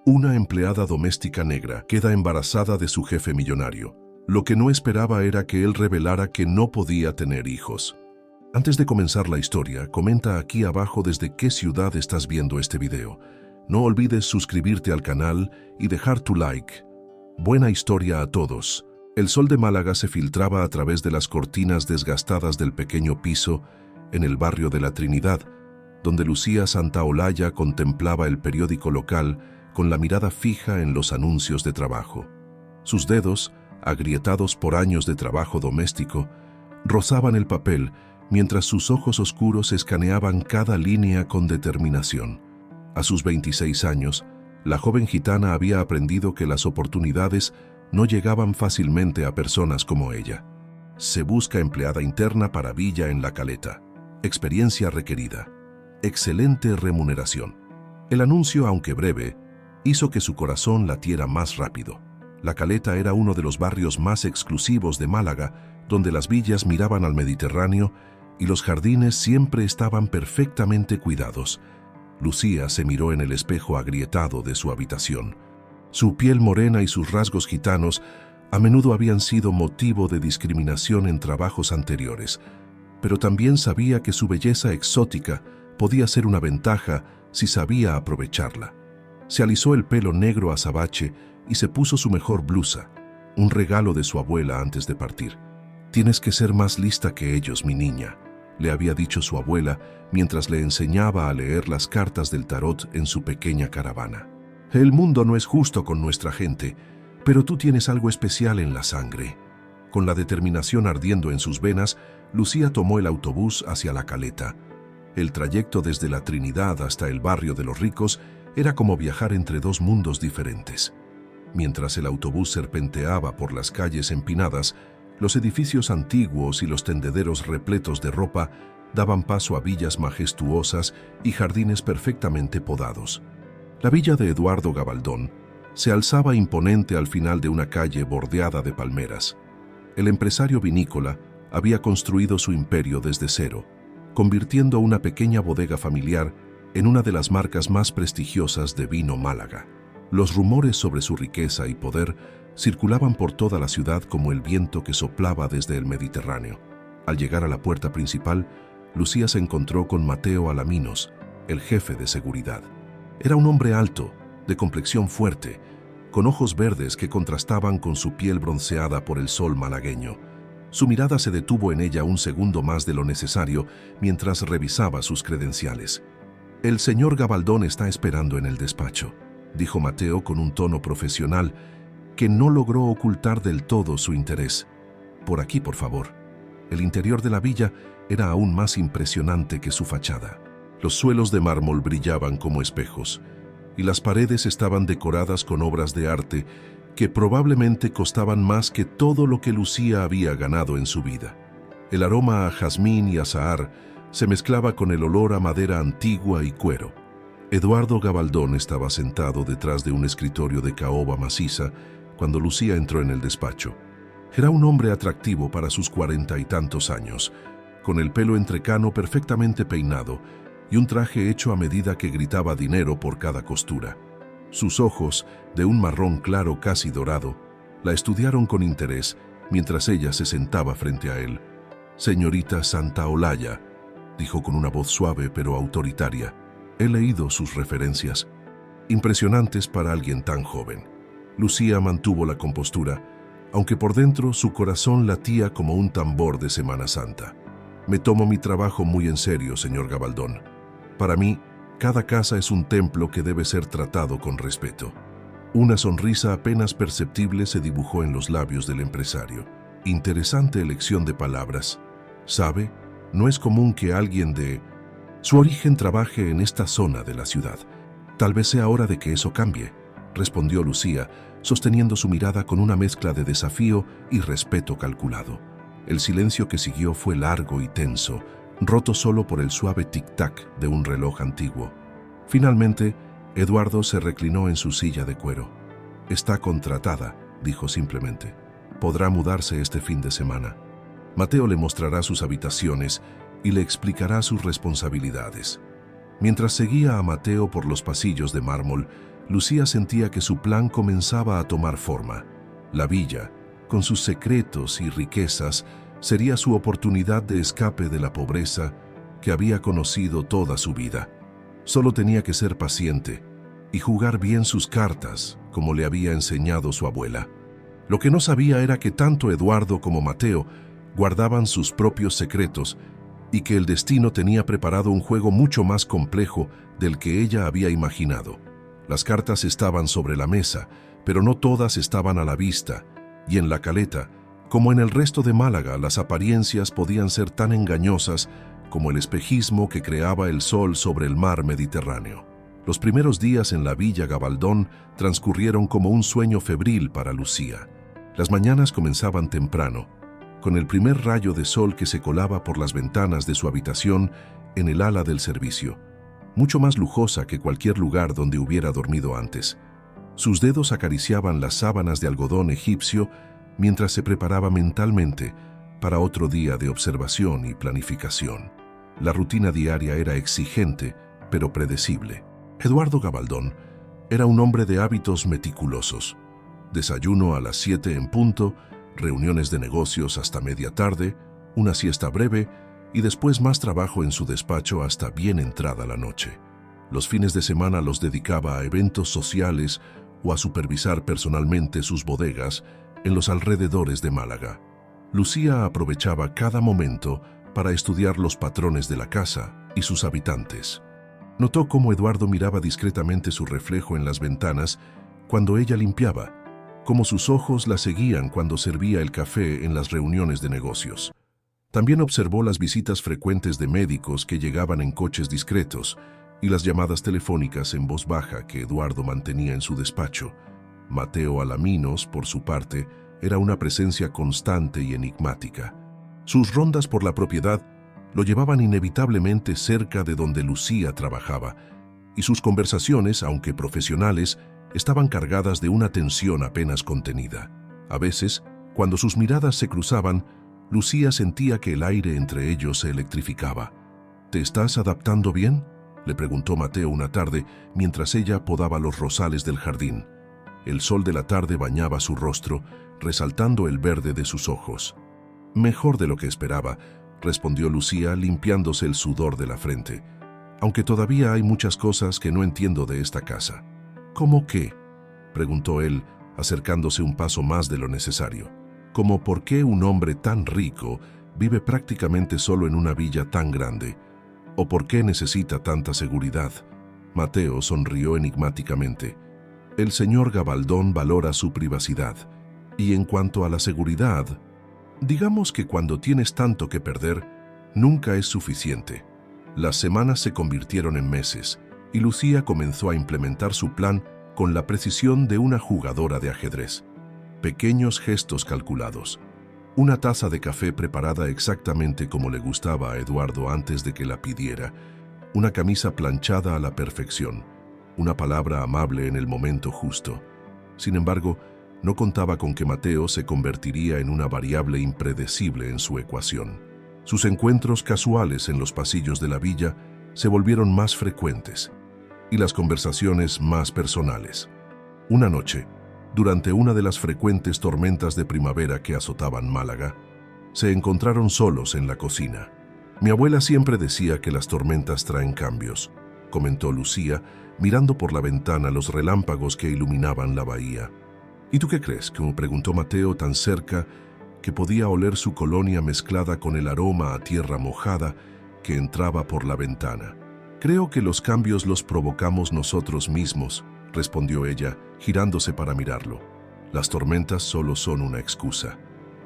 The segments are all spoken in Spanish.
Una empleada doméstica negra queda embarazada de su jefe millonario. Lo que no esperaba era que él revelara que no podía tener hijos. Antes de comenzar la historia, comenta aquí abajo desde qué ciudad estás viendo este video. No olvides suscribirte al canal y dejar tu like. Buena historia a todos. El sol de Málaga se filtraba a través de las cortinas desgastadas del pequeño piso en el barrio de la Trinidad, donde Lucía Santaolalla contemplaba el periódico local con la mirada fija en los anuncios de trabajo. Sus dedos, agrietados por años de trabajo doméstico, rozaban el papel mientras sus ojos oscuros escaneaban cada línea con determinación. A sus 26 años, la joven gitana había aprendido que las oportunidades no llegaban fácilmente a personas como ella. Se busca empleada interna para Villa en La Caleta. Experiencia requerida. Excelente remuneración. El anuncio, aunque breve, hizo que su corazón latiera más rápido. La Caleta era uno de los barrios más exclusivos de Málaga, donde las villas miraban al Mediterráneo y los jardines siempre estaban perfectamente cuidados. Lucía se miró en el espejo agrietado de su habitación. Su piel morena y sus rasgos gitanos a menudo habían sido motivo de discriminación en trabajos anteriores, pero también sabía que su belleza exótica podía ser una ventaja si sabía aprovecharla. Se alisó el pelo negro azabache y se puso su mejor blusa, un regalo de su abuela antes de partir. «Tienes que ser más lista que ellos, mi niña», le había dicho su abuela mientras le enseñaba a leer las cartas del tarot en su pequeña caravana. «El mundo no es justo con nuestra gente, pero tú tienes algo especial en la sangre». Con la determinación ardiendo en sus venas, Lucía tomó el autobús hacia La Caleta. El trayecto desde la Trinidad hasta el barrio de los ricos era como viajar entre dos mundos diferentes. Mientras el autobús serpenteaba por las calles empinadas, los edificios antiguos y los tendederos repletos de ropa daban paso a villas majestuosas y jardines perfectamente podados. La villa de Eduardo Gabaldón se alzaba imponente al final de una calle bordeada de palmeras. El empresario vinícola había construido su imperio desde cero, convirtiendo una pequeña bodega familiar en una de las marcas más prestigiosas de vino Málaga. Los rumores sobre su riqueza y poder circulaban por toda la ciudad como el viento que soplaba desde el Mediterráneo. Al llegar a la puerta principal, Lucía se encontró con Mateo Alaminos, el jefe de seguridad. Era un hombre alto, de complexión fuerte, con ojos verdes que contrastaban con su piel bronceada por el sol malagueño. Su mirada se detuvo en ella un segundo más de lo necesario mientras revisaba sus credenciales. «El señor Gabaldón está esperando en el despacho», dijo Mateo con un tono profesional que no logró ocultar del todo su interés. «Por aquí, por favor». El interior de la villa era aún más impresionante que su fachada. Los suelos de mármol brillaban como espejos, y las paredes estaban decoradas con obras de arte que probablemente costaban más que todo lo que Lucía había ganado en su vida. El aroma a jazmín y azahar se mezclaba con el olor a madera antigua y cuero. Eduardo Gabaldón estaba sentado detrás de un escritorio de caoba maciza cuando Lucía entró en el despacho. Era un hombre atractivo para sus 40 y tantos años, con el pelo entrecano perfectamente peinado y un traje hecho a medida que gritaba dinero por cada costura. Sus ojos, de un marrón claro casi dorado, la estudiaron con interés mientras ella se sentaba frente a él. «Señorita Santaolalla», dijo con una voz suave pero autoritaria. «He leído sus referencias. Impresionantes para alguien tan joven». Lucía mantuvo la compostura, aunque por dentro su corazón latía como un tambor de Semana Santa. «Me tomo mi trabajo muy en serio, señor Gabaldón. Para mí, cada casa es un templo que debe ser tratado con respeto». Una sonrisa apenas perceptible se dibujó en los labios del empresario. «Interesante elección de palabras. ¿Sabe? No es común que alguien de su origen trabaje en esta zona de la ciudad. Tal vez sea hora de que eso cambie», respondió Lucía, sosteniendo su mirada con una mezcla de desafío y respeto calculado. El silencio que siguió fue largo y tenso, roto solo por el suave tic-tac de un reloj antiguo. Finalmente, Eduardo se reclinó en su silla de cuero. «Está contratada», dijo simplemente. «Podrá mudarse este fin de semana». Mateo le mostrará sus habitaciones y le explicará sus responsabilidades. Mientras seguía a Mateo por los pasillos de mármol, Lucía sentía que su plan comenzaba a tomar forma. La villa, con sus secretos y riquezas, sería su oportunidad de escape de la pobreza que había conocido toda su vida. Solo tenía que ser paciente y jugar bien sus cartas, como le había enseñado su abuela. Lo que no sabía era que tanto Eduardo como Mateo guardaban sus propios secretos y que el destino tenía preparado un juego mucho más complejo del que ella había imaginado. Las cartas estaban sobre la mesa, pero no todas estaban a la vista, y en La Caleta, como en el resto de Málaga, las apariencias podían ser tan engañosas como el espejismo que creaba el sol sobre el mar Mediterráneo. Los primeros días en la Villa Gabaldón transcurrieron como un sueño febril para Lucía. Las mañanas comenzaban temprano, con el primer rayo de sol que se colaba por las ventanas de su habitación en el ala del servicio, mucho más lujosa que cualquier lugar donde hubiera dormido antes. Sus dedos acariciaban las sábanas de algodón egipcio mientras se preparaba mentalmente para otro día de observación y planificación. La rutina diaria era exigente, pero predecible. Eduardo Gabaldón era un hombre de hábitos meticulosos. Desayuno a las 7 en punto, reuniones de negocios hasta media tarde, una siesta breve y después más trabajo en su despacho hasta bien entrada la noche. Los fines de semana los dedicaba a eventos sociales o a supervisar personalmente sus bodegas en los alrededores de Málaga. Lucía aprovechaba cada momento para estudiar los patrones de la casa y sus habitantes. Notó cómo Eduardo miraba discretamente su reflejo en las ventanas cuando ella limpiaba, cómo sus ojos la seguían cuando servía el café en las reuniones de negocios. También observó las visitas frecuentes de médicos que llegaban en coches discretos y las llamadas telefónicas en voz baja que Eduardo mantenía en su despacho. Mateo Alaminos, por su parte, era una presencia constante y enigmática. Sus rondas por la propiedad lo llevaban inevitablemente cerca de donde Lucía trabajaba, y sus conversaciones, aunque profesionales, estaban cargadas de una tensión apenas contenida. A veces, cuando sus miradas se cruzaban, Lucía sentía que el aire entre ellos se electrificaba. ¿Te estás adaptando bien?, le preguntó Mateo una tarde mientras ella podaba los rosales del jardín. El sol de la tarde bañaba su rostro, resaltando el verde de sus ojos. Mejor de lo que esperaba, respondió Lucía limpiándose el sudor de la frente. Aunque todavía hay muchas cosas que no entiendo de esta casa. ¿Cómo qué?, preguntó él, acercándose un paso más de lo necesario. ¿Cómo por qué un hombre tan rico vive prácticamente solo en una villa tan grande? ¿O por qué necesita tanta seguridad? Mateo sonrió enigmáticamente. El señor Gabaldón valora su privacidad. Y en cuanto a la seguridad, digamos que cuando tienes tanto que perder, nunca es suficiente. Las semanas se convirtieron en meses, y Lucía comenzó a implementar su plan con la precisión de una jugadora de ajedrez. Pequeños gestos calculados. Una taza de café preparada exactamente como le gustaba a Eduardo antes de que la pidiera. Una camisa planchada a la perfección. Una palabra amable en el momento justo. Sin embargo, no contaba con que Mateo se convertiría en una variable impredecible en su ecuación. Sus encuentros casuales en los pasillos de la villa se volvieron más frecuentes y las conversaciones más personales. Una noche, durante una de las frecuentes tormentas de primavera que azotaban Málaga, se encontraron solos en la cocina. Mi abuela siempre decía que las tormentas traen cambios, comentó Lucía, mirando por la ventana los relámpagos que iluminaban la bahía. ¿Y tú qué crees?, como preguntó Mateo tan cerca que podía oler su colonia mezclada con el aroma a tierra mojada que entraba por la ventana. Creo que los cambios los provocamos nosotros mismos, respondió ella, girándose para mirarlo. Las tormentas solo son una excusa.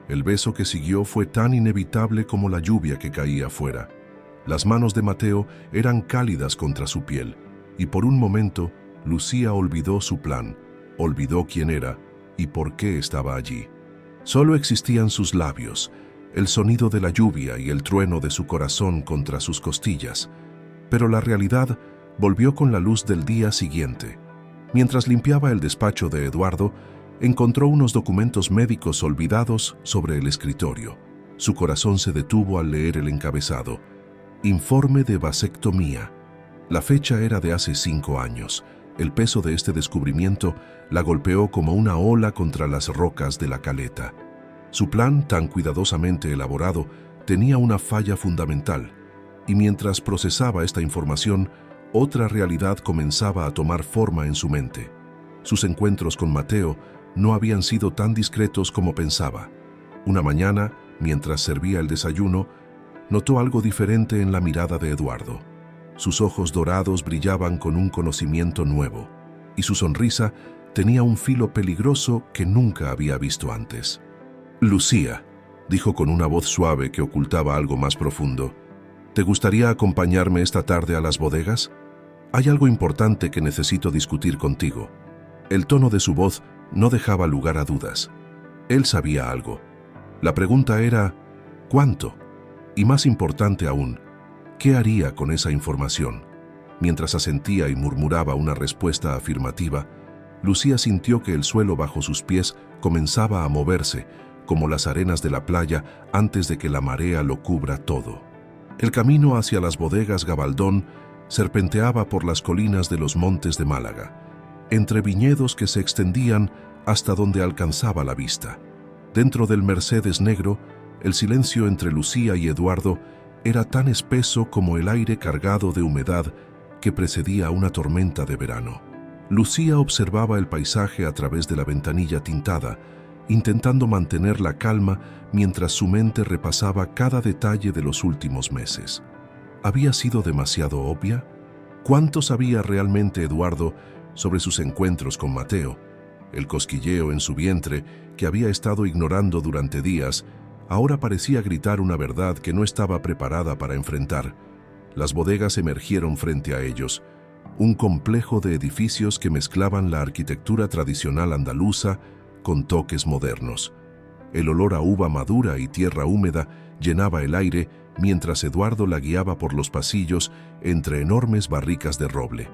El beso que siguió fue tan inevitable como la lluvia que caía afuera. Las manos de Mateo eran cálidas contra su piel, y por un momento Lucía olvidó su plan, olvidó quién era y por qué estaba allí. Solo existían sus labios, el sonido de la lluvia y el trueno de su corazón contra sus costillas. Pero la realidad volvió con la luz del día siguiente. Mientras limpiaba el despacho de Eduardo, encontró unos documentos médicos olvidados sobre el escritorio. Su corazón se detuvo al leer el encabezado. Informe de vasectomía. La fecha era de hace 5 años, El peso de este descubrimiento la golpeó como una ola contra las rocas de la caleta. Su plan, tan cuidadosamente elaborado, tenía una falla fundamental, y mientras procesaba esta información, otra realidad comenzaba a tomar forma en su mente. Sus encuentros con Mateo no habían sido tan discretos como pensaba. Una mañana, mientras servía el desayuno, notó algo diferente en la mirada de Eduardo. Sus ojos dorados brillaban con un conocimiento nuevo, y su sonrisa tenía un filo peligroso que nunca había visto antes. «Lucía», dijo con una voz suave que ocultaba algo más profundo, «¿te gustaría acompañarme esta tarde a las bodegas? Hay algo importante que necesito discutir contigo». El tono de su voz no dejaba lugar a dudas. Él sabía algo. La pregunta era, ¿cuánto? Y más importante aún, ¿qué haría con esa información? Mientras asentía y murmuraba una respuesta afirmativa, Lucía sintió que el suelo bajo sus pies comenzaba a moverse, como las arenas de la playa antes de que la marea lo cubra todo. El camino hacia las bodegas Gabaldón serpenteaba por las colinas de los montes de Málaga, entre viñedos que se extendían hasta donde alcanzaba la vista. Dentro del Mercedes negro, el silencio entre Lucía y Eduardo era tan espeso como el aire cargado de humedad que precedía una tormenta de verano. Lucía observaba el paisaje a través de la ventanilla tintada, intentando mantener la calma mientras su mente repasaba cada detalle de los últimos meses. ¿Había sido demasiado obvia? ¿Cuánto sabía realmente Eduardo sobre sus encuentros con Mateo? El cosquilleo en su vientre, que había estado ignorando durante días, ahora parecía gritar una verdad que no estaba preparada para enfrentar. Las bodegas emergieron frente a ellos, un complejo de edificios que mezclaban la arquitectura tradicional andaluza con toques modernos. El olor a uva madura y tierra húmeda llenaba el aire mientras Eduardo la guiaba por los pasillos entre enormes barricas de roble.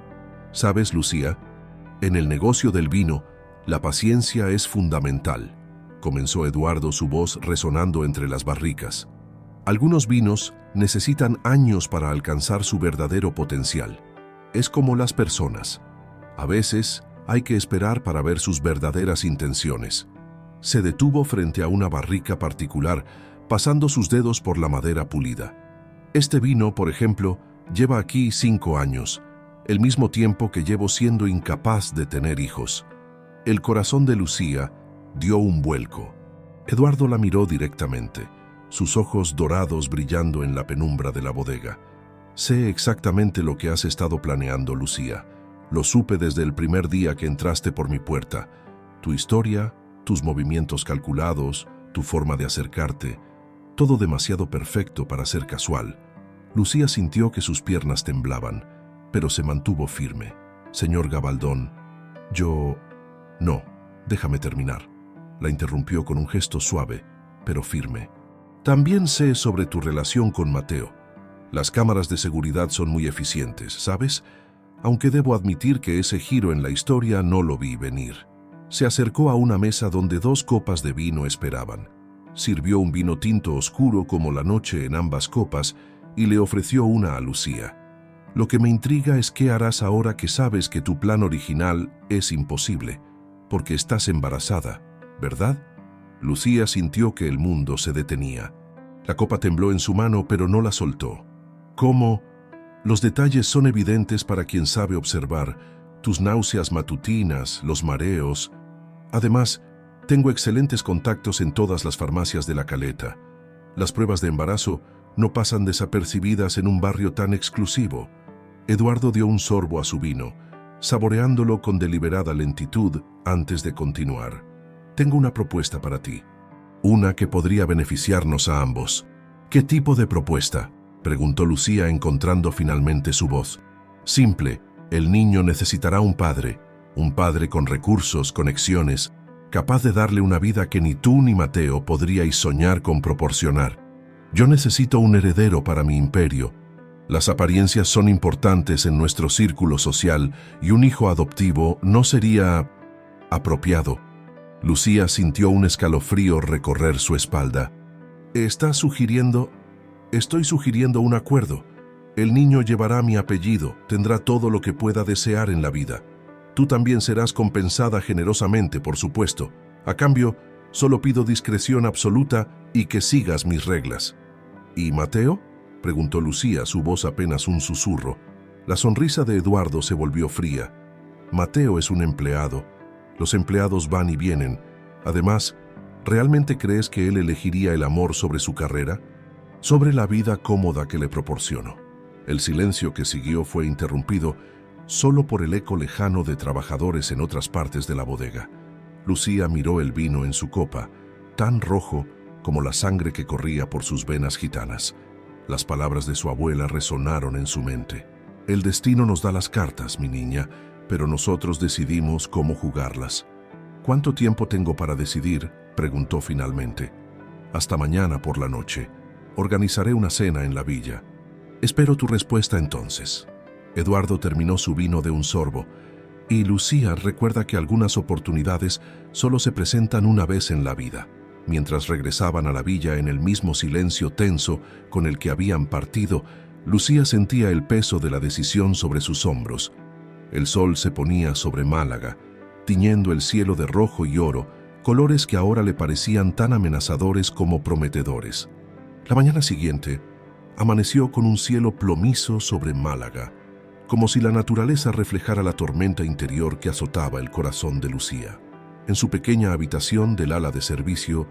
¿Sabes, Lucía? En el negocio del vino, la paciencia es fundamental, comenzó Eduardo, su voz resonando entre las barricas. Algunos vinos necesitan años para alcanzar su verdadero potencial. Es como las personas. A veces hay que esperar para ver sus verdaderas intenciones. Se detuvo frente a una barrica particular, pasando sus dedos por la madera pulida. Este vino, por ejemplo, lleva aquí 5 años, el mismo tiempo que llevo siendo incapaz de tener hijos. El corazón de Lucía dio un vuelco. Eduardo la miró directamente, sus ojos dorados brillando en la penumbra de la bodega. Sé exactamente lo que has estado planeando, Lucía. Lo supe desde el primer día que entraste por mi puerta. Tu historia, tus movimientos calculados, tu forma de acercarte, todo demasiado perfecto para ser casual. Lucía sintió que sus piernas temblaban, pero se mantuvo firme. Señor Gabaldón, yo... No, déjame terminar. La interrumpió con un gesto suave, pero firme. También sé sobre tu relación con Mateo. Las cámaras de seguridad son muy eficientes, ¿sabes? Aunque debo admitir que ese giro en la historia no lo vi venir. Se acercó a una mesa donde 2 copas de vino esperaban. Sirvió un vino tinto oscuro como la noche en ambas copas y le ofreció una a Lucía. Lo que me intriga es qué harás ahora que sabes que tu plan original es imposible, porque estás embarazada, ¿verdad? Lucía sintió que el mundo se detenía. La copa tembló en su mano, pero no la soltó. ¿Cómo? Los detalles son evidentes para quien sabe observar. Tus náuseas matutinas, los mareos. Además, tengo excelentes contactos en todas las farmacias de la Caleta. Las pruebas de embarazo no pasan desapercibidas en un barrio tan exclusivo. Eduardo dio un sorbo a su vino, saboreándolo con deliberada lentitud antes de continuar. Tengo una propuesta para ti. Una que podría beneficiarnos a ambos. ¿Qué tipo de propuesta?, preguntó Lucía, encontrando finalmente su voz. Simple, el niño necesitará un padre con recursos, conexiones, capaz de darle una vida que ni tú ni Mateo podríais soñar con proporcionar. Yo necesito un heredero para mi imperio. Las apariencias son importantes en nuestro círculo social y un hijo adoptivo no sería apropiado. Lucía sintió un escalofrío recorrer su espalda. Estoy sugiriendo un acuerdo. El niño llevará mi apellido, tendrá todo lo que pueda desear en la vida. Tú también serás compensada generosamente, por supuesto. A cambio, solo pido discreción absoluta y que sigas mis reglas. ¿Y Mateo?, preguntó Lucía, su voz apenas un susurro. La sonrisa de Eduardo se volvió fría. Mateo es un empleado. Los empleados van y vienen. Además, ¿realmente crees que él elegiría el amor sobre su carrera? Sobre la vida cómoda que le proporciono. El silencio que siguió fue interrumpido solo por el eco lejano de trabajadores en otras partes de la bodega. Lucía miró el vino en su copa, tan rojo como la sangre que corría por sus venas gitanas. Las palabras de su abuela resonaron en su mente. El destino nos da las cartas, mi niña, pero nosotros decidimos cómo jugarlas. ¿Cuánto tiempo tengo para decidir?, preguntó finalmente. Hasta mañana por la noche. Organizaré una cena en la villa. Espero tu respuesta entonces. Eduardo terminó su vino de un sorbo, y Lucía recuerda que algunas oportunidades solo se presentan una vez en la vida. Mientras regresaban a la villa en el mismo silencio tenso con el que habían partido, Lucía sentía el peso de la decisión sobre sus hombros. El sol se ponía sobre Málaga, tiñendo el cielo de rojo y oro, colores que ahora le parecían tan amenazadores como prometedores. La mañana siguiente, amaneció con un cielo plomizo sobre Málaga, como si la naturaleza reflejara la tormenta interior que azotaba el corazón de Lucía. En su pequeña habitación del ala de servicio,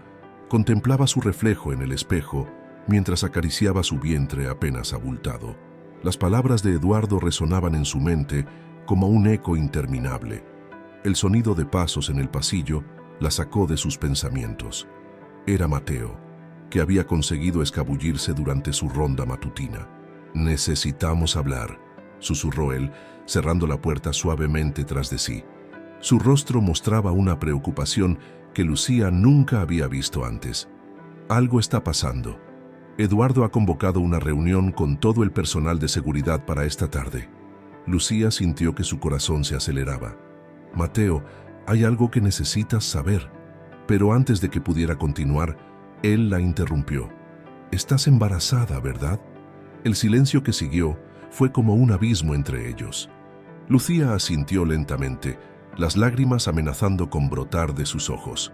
contemplaba su reflejo en el espejo mientras acariciaba su vientre apenas abultado. Las palabras de Eduardo resonaban en su mente como un eco interminable. El sonido de pasos en el pasillo la sacó de sus pensamientos. Era Mateo, que había conseguido escabullirse durante su ronda matutina. «Necesitamos hablar», susurró él, cerrando la puerta suavemente tras de sí. Su rostro mostraba una preocupación que Lucía nunca había visto antes. Algo está pasando. Eduardo ha convocado una reunión con todo el personal de seguridad para esta tarde. Lucía sintió que su corazón se aceleraba. «Mateo, hay algo que necesitas saber». Pero antes de que pudiera continuar, él la interrumpió. «Estás embarazada, ¿verdad?». El silencio que siguió fue como un abismo entre ellos. Lucía asintió lentamente, las lágrimas amenazando con brotar de sus ojos.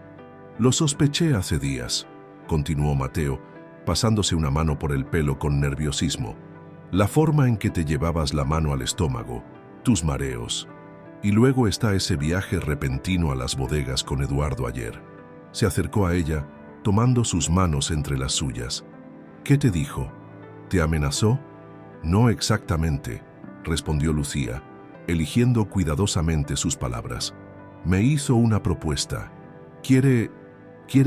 «Lo sospeché hace días», continuó Mateo, pasándose una mano por el pelo con nerviosismo. «La forma en que te llevabas la mano al estómago, tus mareos. Y luego está ese viaje repentino a las bodegas con Eduardo ayer». Se acercó a ella, tomando sus manos entre las suyas. «¿Qué te dijo? ¿Te amenazó?». «No exactamente», respondió Lucía, eligiendo cuidadosamente sus palabras. «Me hizo una propuesta. Quiere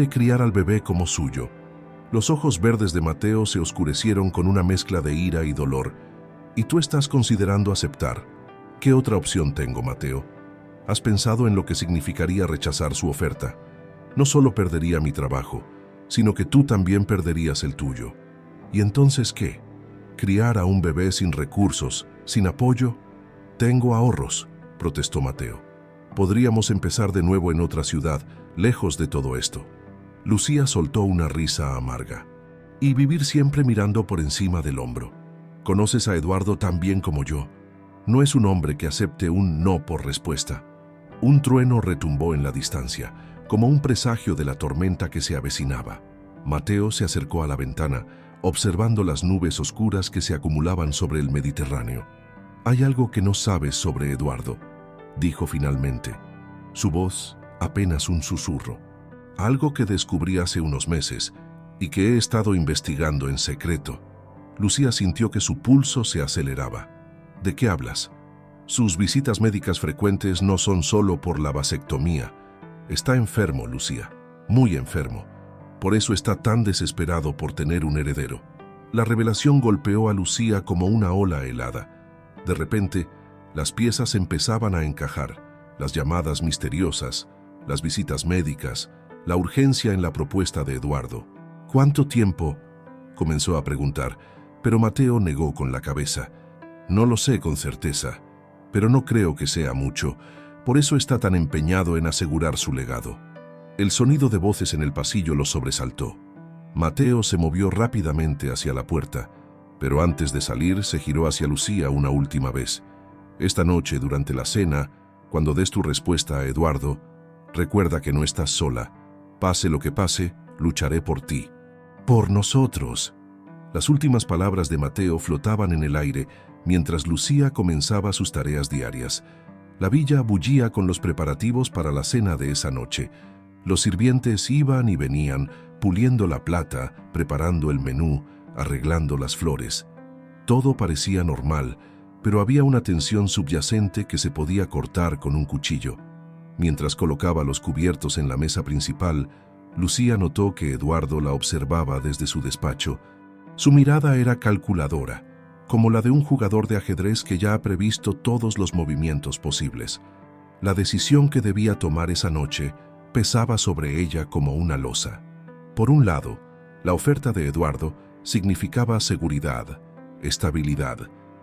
criar al bebé como suyo». Los ojos verdes de Mateo se oscurecieron con una mezcla de ira y dolor. «¿Y tú estás considerando aceptar? ¿Qué otra opción tengo, Mateo? ¿Has pensado en lo que significaría rechazar su oferta? No solo perdería mi trabajo, sino que tú también perderías el tuyo. ¿Y entonces qué? ¿Criar a un bebé sin recursos, sin apoyo? Tengo ahorros», protestó Mateo. «Podríamos empezar de nuevo en otra ciudad, lejos de todo esto». Lucía soltó una risa amarga. «Y vivir siempre mirando por encima del hombro. Conoces a Eduardo tan bien como yo. No es un hombre que acepte un no por respuesta». Un trueno retumbó en la distancia, como un presagio de la tormenta que se avecinaba. Mateo se acercó a la ventana, observando las nubes oscuras que se acumulaban sobre el Mediterráneo. «Hay algo que no sabes sobre Eduardo», dijo finalmente. Su voz apenas un susurro. «Algo que descubrí hace unos meses y que he estado investigando en secreto». Lucía sintió que su pulso se aceleraba. «¿De qué hablas?». «Sus visitas médicas frecuentes no son solo por la vasectomía. Está enfermo, Lucía, muy enfermo. Por eso está tan desesperado por tener un heredero». La revelación golpeó a Lucía como una ola helada. De repente, las piezas empezaban a encajar, las llamadas misteriosas, las visitas médicas, la urgencia en la propuesta de Eduardo. «¿Cuánto tiempo?», comenzó a preguntar, pero Mateo negó con la cabeza. «No lo sé con certeza, pero no creo que sea mucho. Por eso está tan empeñado en asegurar su legado». El sonido de voces en el pasillo lo sobresaltó. Mateo se movió rápidamente hacia la puerta, pero antes de salir se giró hacia Lucía una última vez. Esta noche, durante la cena, Cuando des tu respuesta a Eduardo, recuerda que no estás sola. Pase lo que pase, lucharé por ti. Por nosotros. Las últimas palabras de Mateo flotaban en el aire mientras Lucía comenzaba sus tareas diarias. La villa bullía con los preparativos para la cena de esa noche. Los sirvientes iban y venían, puliendo la plata, preparando el menú, arreglando las flores. Todo parecía normal, pero había una tensión subyacente que se podía cortar con un cuchillo. Mientras colocaba los cubiertos en la mesa principal, Lucía notó que Eduardo la observaba desde su despacho. Su mirada era calculadora, como la de un jugador de ajedrez que ya ha previsto todos los movimientos posibles. La decisión que debía tomar esa noche pesaba sobre ella como una losa. Por un lado, la oferta de Eduardo significaba seguridad, estabilidad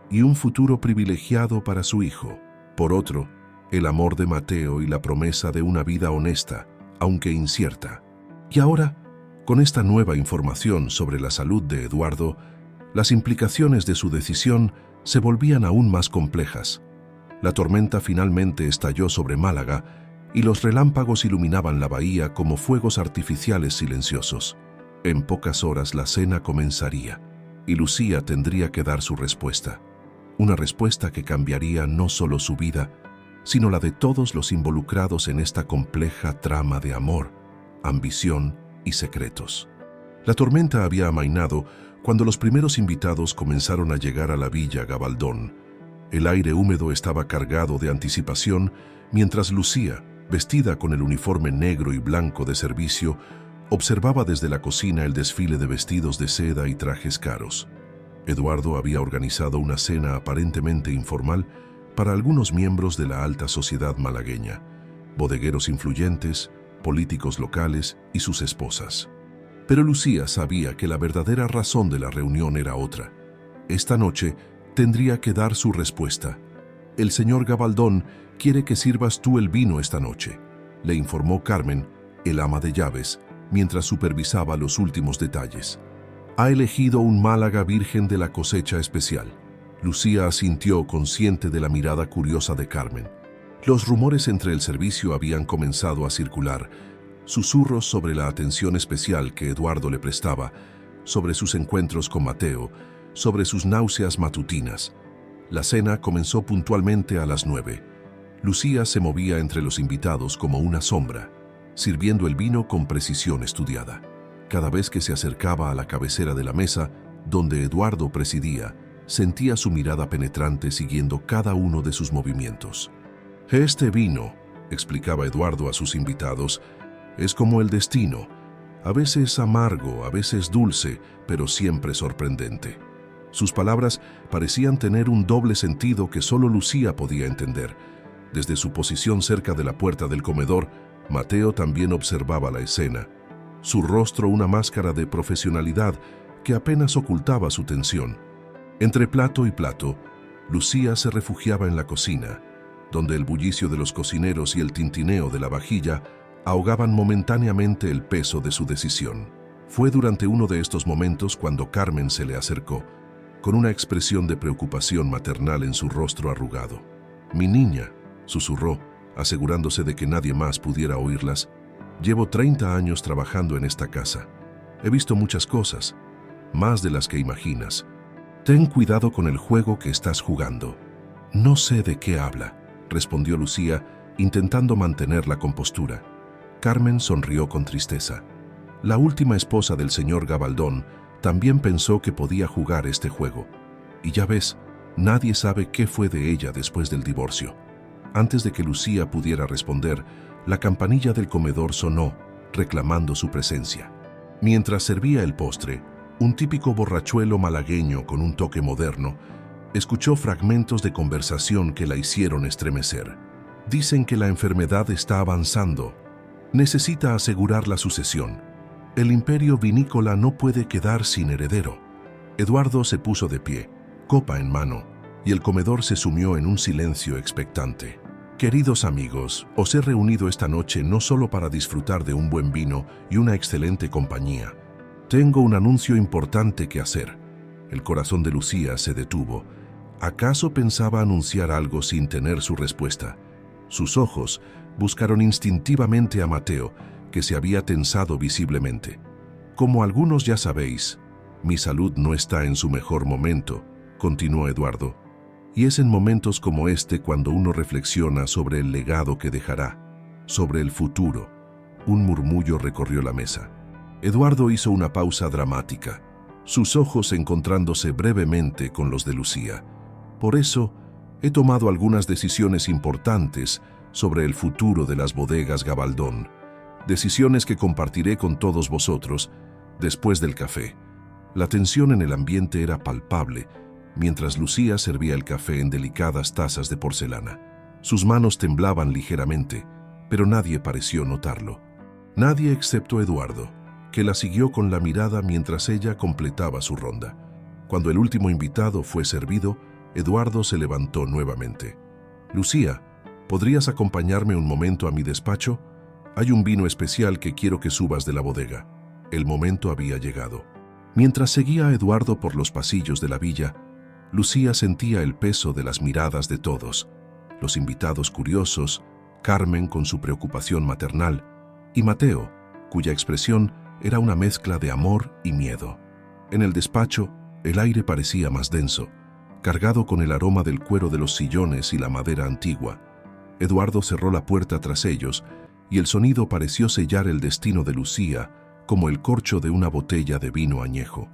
y un futuro privilegiado para su hijo. Por otro, el amor de Mateo y la promesa de una vida honesta, aunque incierta. Y ahora, con esta nueva información sobre la salud de Eduardo, las implicaciones de su decisión se volvían aún más complejas. La tormenta finalmente estalló sobre Málaga y los relámpagos iluminaban la bahía como fuegos artificiales silenciosos. En pocas horas la cena comenzaría y Lucía tendría que dar su respuesta. Una respuesta que cambiaría no solo su vida, sino la de todos los involucrados en esta compleja trama de amor, ambición y secretos. La tormenta había amainado cuando los primeros invitados comenzaron a llegar a la villa Gabaldón. El aire húmedo estaba cargado de anticipación, mientras Lucía, vestida con el uniforme negro y blanco de servicio, observaba desde la cocina el desfile de vestidos de seda y trajes caros. Eduardo había organizado una cena aparentemente informal para algunos miembros de la alta sociedad malagueña, bodegueros influyentes, políticos locales y sus esposas. Pero Lucía sabía que la verdadera razón de la reunión era otra. Esta noche tendría que dar su respuesta. «El señor Gabaldón quiere que sirvas tú el vino esta noche», le informó Carmen, el ama de llaves, mientras supervisaba los últimos detalles. «Ha elegido un Málaga virgen de la cosecha especial». Lucía asintió, consciente de la mirada curiosa de Carmen. Los rumores entre el servicio habían comenzado a circular, susurros sobre la atención especial que Eduardo le prestaba, sobre sus encuentros con Mateo, sobre sus náuseas matutinas. La cena comenzó puntualmente a las 9. Lucía se movía entre los invitados como una sombra, sirviendo el vino con precisión estudiada. Cada vez que se acercaba a la cabecera de la mesa, donde Eduardo presidía, sentía su mirada penetrante siguiendo cada uno de sus movimientos. «Este vino», explicaba Eduardo a sus invitados, «es como el destino, a veces amargo, a veces dulce, pero siempre sorprendente». Sus palabras parecían tener un doble sentido que solo Lucía podía entender. Desde su posición cerca de la puerta del comedor, Mateo también observaba la escena. Su rostro una máscara de profesionalidad que apenas ocultaba su tensión. Entre plato y plato, Lucía se refugiaba en la cocina, donde el bullicio de los cocineros y el tintineo de la vajilla ahogaban momentáneamente el peso de su decisión. Fue durante uno de estos momentos cuando Carmen se le acercó, con una expresión de preocupación maternal en su rostro arrugado. «Mi niña», susurró, asegurándose de que nadie más pudiera oírlas, «llevo 30 años trabajando en esta casa. He visto muchas cosas, más de las que imaginas. Ten cuidado con el juego que estás jugando». «No sé de qué habla», respondió Lucía, intentando mantener la compostura. Carmen sonrió con tristeza. La última esposa del señor Gabaldón también pensó que podía jugar este juego. Y ya ves, nadie sabe qué fue de ella después del divorcio. Antes de que Lucía pudiera responder, la campanilla del comedor sonó, reclamando su presencia. Mientras servía el postre, un típico borrachuelo malagueño con un toque moderno escuchó fragmentos de conversación que la hicieron estremecer. «Dicen que la enfermedad está avanzando. Necesita asegurar la sucesión. El imperio vinícola no puede quedar sin heredero». Eduardo se puso de pie, copa en mano, y el comedor se sumió en un silencio expectante. «Queridos amigos, os he reunido esta noche no solo para disfrutar de un buen vino y una excelente compañía. Tengo un anuncio importante que hacer». El corazón de Lucía se detuvo. ¿Acaso pensaba anunciar algo sin tener su respuesta? Sus ojos buscaron instintivamente a Mateo, que se había tensado visiblemente. Como algunos ya sabéis, mi salud no está en su mejor momento, continuó Eduardo. Y es en momentos como este cuando uno reflexiona sobre el legado que dejará, sobre el futuro. Un murmullo recorrió la mesa. Eduardo hizo una pausa dramática, sus ojos encontrándose brevemente con los de Lucía. Por eso, he tomado algunas decisiones importantes sobre el futuro de las bodegas Gabaldón, decisiones que compartiré con todos vosotros después del café. La tensión en el ambiente era palpable, mientras Lucía servía el café en delicadas tazas de porcelana. Sus manos temblaban ligeramente, pero nadie pareció notarlo. Nadie excepto Eduardo, que la siguió con la mirada mientras ella completaba su ronda. Cuando el último invitado fue servido, Eduardo se levantó nuevamente. «Lucía, ¿podrías acompañarme un momento a mi despacho? Hay un vino especial que quiero que subas de la bodega». El momento había llegado. Mientras seguía a Eduardo por los pasillos de la villa, Lucía sentía el peso de las miradas de todos, los invitados curiosos, Carmen con su preocupación maternal, y Mateo, cuya expresión era una mezcla de amor y miedo. En el despacho, el aire parecía más denso, cargado con el aroma del cuero de los sillones y la madera antigua. Eduardo cerró la puerta tras ellos, y el sonido pareció sellar el destino de Lucía como el corcho de una botella de vino añejo.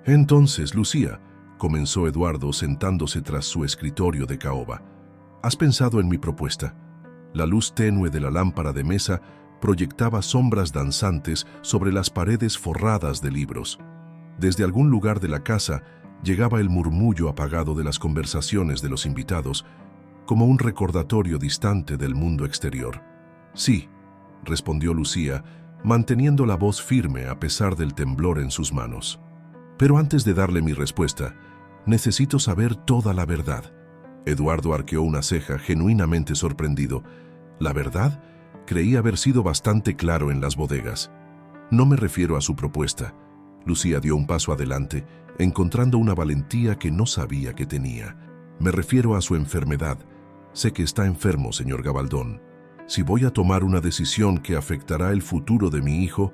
«Entonces, Lucía», comenzó Eduardo sentándose tras su escritorio de caoba, «¿has pensado en mi propuesta?» La luz tenue de la lámpara de mesa proyectaba sombras danzantes sobre las paredes forradas de libros. Desde algún lugar de la casa llegaba el murmullo apagado de las conversaciones de los invitados, como un recordatorio distante del mundo exterior. «Sí», respondió Lucía, manteniendo la voz firme a pesar del temblor en sus manos. «Pero antes de darle mi respuesta, necesito saber toda la verdad». Eduardo arqueó una ceja, genuinamente sorprendido. «¿La verdad? Creí haber sido bastante claro en las bodegas». «No me refiero a su propuesta». Lucía dio un paso adelante, encontrando una valentía que no sabía que tenía. «Me refiero a su enfermedad. Sé que está enfermo, señor Gabaldón. Si voy a tomar una decisión que afectará el futuro de mi hijo,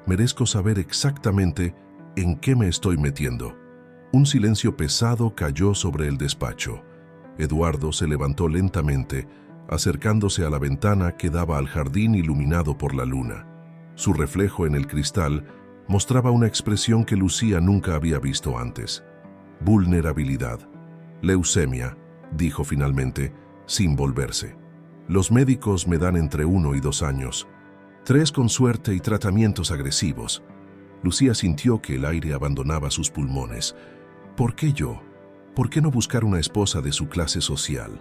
merezco saber exactamente en qué me estoy metiendo». Un silencio pesado cayó sobre el despacho. Eduardo se levantó lentamente, acercándose a la ventana que daba al jardín iluminado por la luna. Su reflejo en el cristal mostraba una expresión que Lucía nunca había visto antes. «Vulnerabilidad. Leucemia», dijo finalmente, sin volverse. «Los médicos me dan entre 1 y 2 años. 3 con suerte y tratamientos agresivos». Lucía sintió que el aire abandonaba sus pulmones. «¿Por qué yo? ¿Por qué no buscar una esposa de su clase social?»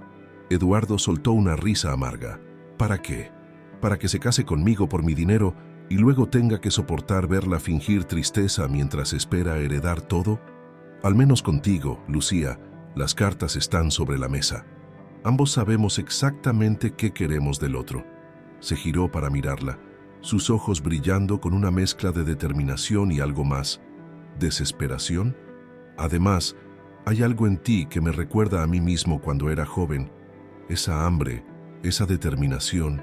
Eduardo soltó una risa amarga. «¿Para qué? ¿Para que se case conmigo por mi dinero y luego tenga que soportar verla fingir tristeza mientras espera heredar todo? Al menos contigo, Lucía, las cartas están sobre la mesa. Ambos sabemos exactamente qué queremos del otro». Se giró para mirarla, sus ojos brillando con una mezcla de determinación y algo más. ¿Desesperación? «Además, hay algo en ti que me recuerda a mí mismo cuando era joven. Esa hambre, esa determinación».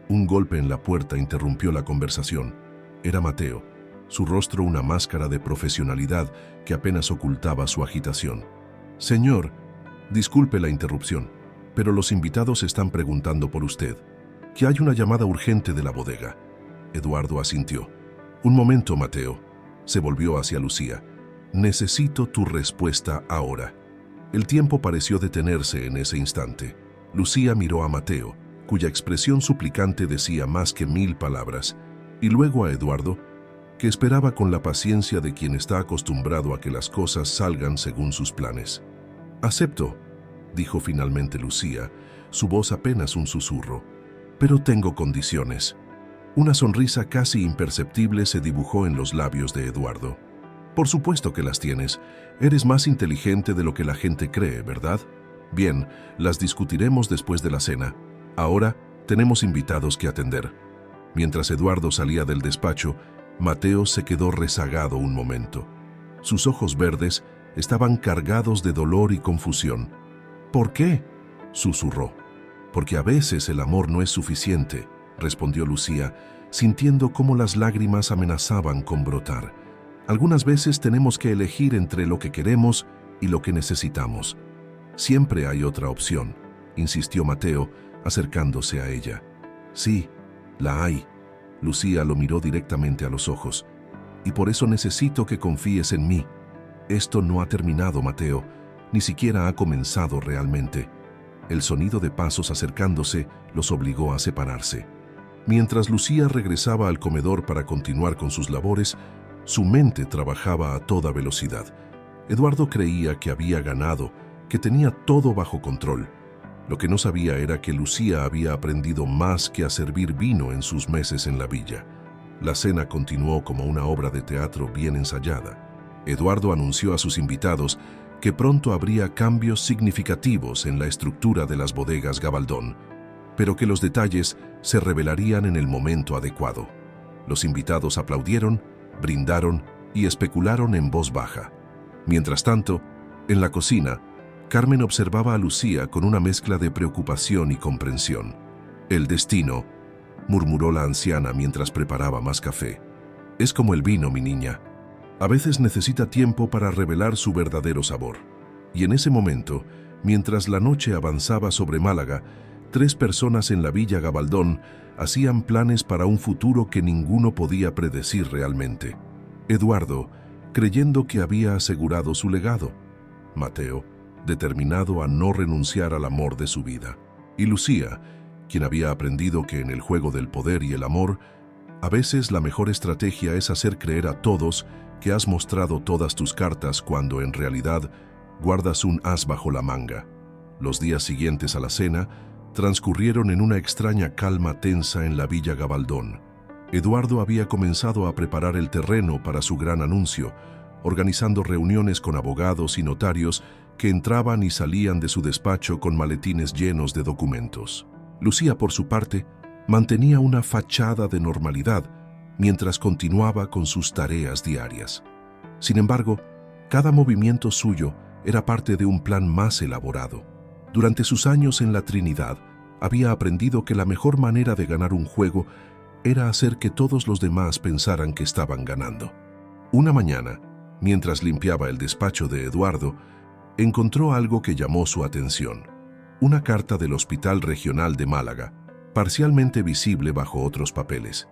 Un golpe en la puerta interrumpió la conversación. Era Mateo, su rostro una máscara de profesionalidad que apenas ocultaba su agitación. «Señor, disculpe la interrupción, pero los invitados están preguntando por usted. Que hay una llamada urgente de la bodega». Eduardo asintió. «Un momento, Mateo». Se volvió hacia Lucía. «Necesito tu respuesta ahora». El tiempo pareció detenerse en ese instante. Lucía miró a Mateo, cuya expresión suplicante decía más que 1000 palabras, y luego a Eduardo, que esperaba con la paciencia de quien está acostumbrado a que las cosas salgan según sus planes. «Acepto», dijo finalmente Lucía, su voz apenas un susurro. «Pero tengo condiciones». Una sonrisa casi imperceptible se dibujó en los labios de Eduardo. «Por supuesto que las tienes. Eres más inteligente de lo que la gente cree, ¿verdad? Bien, las discutiremos después de la cena. Ahora tenemos invitados que atender». Mientras Eduardo salía del despacho, Mateo se quedó rezagado un momento. Sus ojos verdes estaban cargados de dolor y confusión. «¿Por qué?», susurró. Porque a veces el amor no es suficiente, respondió Lucía, sintiendo cómo las lágrimas amenazaban con brotar. Algunas veces tenemos que elegir entre lo que queremos y lo que necesitamos. Siempre hay otra opción, insistió Mateo, acercándose a ella. Sí, la hay. Lucía lo miró directamente a los ojos. Y por eso necesito que confíes en mí. Esto no ha terminado, Mateo. Ni siquiera ha comenzado realmente. El sonido de pasos acercándose los obligó a separarse. Mientras Lucía regresaba al comedor para continuar con sus labores, su mente trabajaba a toda velocidad. Eduardo creía que había ganado, que tenía todo bajo control. Lo que no sabía era que Lucía había aprendido más que a servir vino en sus meses en la villa. La cena continuó como una obra de teatro bien ensayada. Eduardo anunció a sus invitados que pronto habría cambios significativos en la estructura de las bodegas Gabaldón, pero que los detalles se revelarían en el momento adecuado. Los invitados aplaudieron, brindaron y especularon en voz baja. Mientras tanto, en la cocina, Carmen observaba a Lucía con una mezcla de preocupación y comprensión. «El destino», murmuró la anciana mientras preparaba más café. «Es como el vino, mi niña. A veces necesita tiempo para revelar su verdadero sabor». Y en ese momento, mientras la noche avanzaba sobre Málaga, 3 personas en la villa Gabaldón hacían planes para un futuro que ninguno podía predecir realmente. Eduardo, creyendo que había asegurado su legado. Mateo, determinado a no renunciar al amor de su vida. Y Lucía, quien había aprendido que en el juego del poder y el amor, a veces la mejor estrategia es hacer creer a todos que has mostrado todas tus cartas cuando en realidad guardas un as bajo la manga. Los días siguientes a la cena transcurrieron en una extraña calma tensa en la villa Gabaldón. Eduardo había comenzado a preparar el terreno para su gran anuncio, organizando reuniones con abogados y notarios que entraban y salían de su despacho con maletines llenos de documentos. Lucía, por su parte, mantenía una fachada de normalidad mientras continuaba con sus tareas diarias. Sin embargo, cada movimiento suyo era parte de un plan más elaborado. Durante sus años en la Trinidad, había aprendido que la mejor manera de ganar un juego era hacer que todos los demás pensaran que estaban ganando. Una mañana, mientras limpiaba el despacho de Eduardo, encontró algo que llamó su atención. Una carta del Hospital Regional de Málaga, parcialmente visible bajo otros papeles.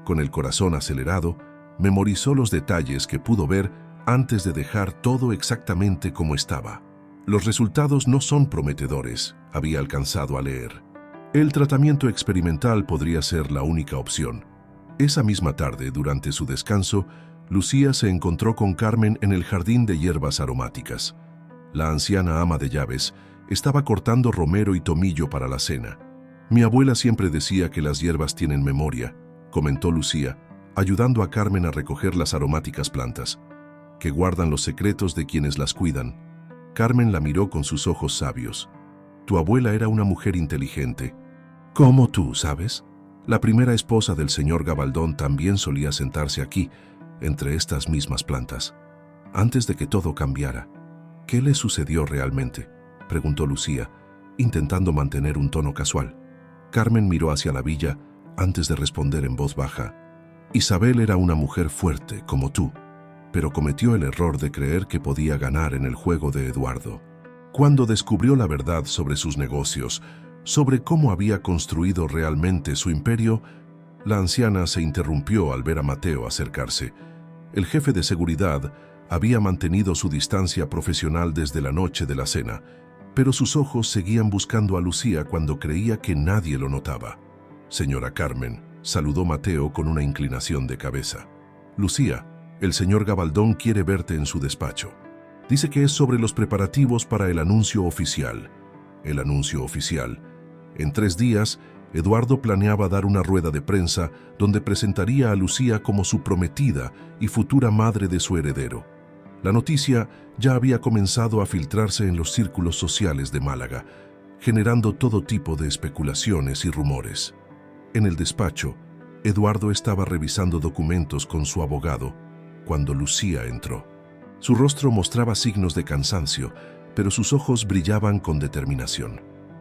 Con el corazón acelerado, memorizó los detalles que pudo ver antes de dejar todo exactamente como estaba. Los resultados no son prometedores, había alcanzado a leer. El tratamiento experimental podría ser la única opción. Esa misma tarde, durante su descanso, Lucía se encontró con Carmen en el jardín de hierbas aromáticas. La anciana ama de llaves estaba cortando romero y tomillo para la cena. «Mi abuela siempre decía que las hierbas tienen memoria», comentó Lucía, ayudando a Carmen a recoger las aromáticas plantas, «que guardan los secretos de quienes las cuidan». Carmen la miró con sus ojos sabios. «Tu abuela era una mujer inteligente. Como tú, ¿sabes? La primera esposa del señor Gabaldón también solía sentarse aquí, entre estas mismas plantas. Antes de que todo cambiara». «¿Qué le sucedió realmente?», preguntó Lucía, intentando mantener un tono casual. Carmen miró hacia la villa antes de responder en voz baja. «Isabel era una mujer fuerte, como tú, pero cometió el error de creer que podía ganar en el juego de Eduardo. Cuando descubrió la verdad sobre sus negocios, sobre cómo había construido realmente su imperio, la anciana se interrumpió al ver a Mateo acercarse. El jefe de seguridad había mantenido su distancia profesional desde la noche de la cena, pero sus ojos seguían buscando a Lucía cuando creía que nadie lo notaba. «Señora Carmen», saludó Mateo con una inclinación de cabeza. «Lucía, el señor Gabaldón quiere verte en su despacho. Dice que es sobre los preparativos para el anuncio oficial». El anuncio oficial. En 3 días, Eduardo planeaba dar una rueda de prensa donde presentaría a Lucía como su prometida y futura madre de su heredero. La noticia ya había comenzado a filtrarse en los círculos sociales de Málaga, generando todo tipo de especulaciones y rumores. En el despacho, Eduardo estaba revisando documentos con su abogado cuando Lucía entró. Su rostro mostraba signos de cansancio, pero sus ojos brillaban con determinación.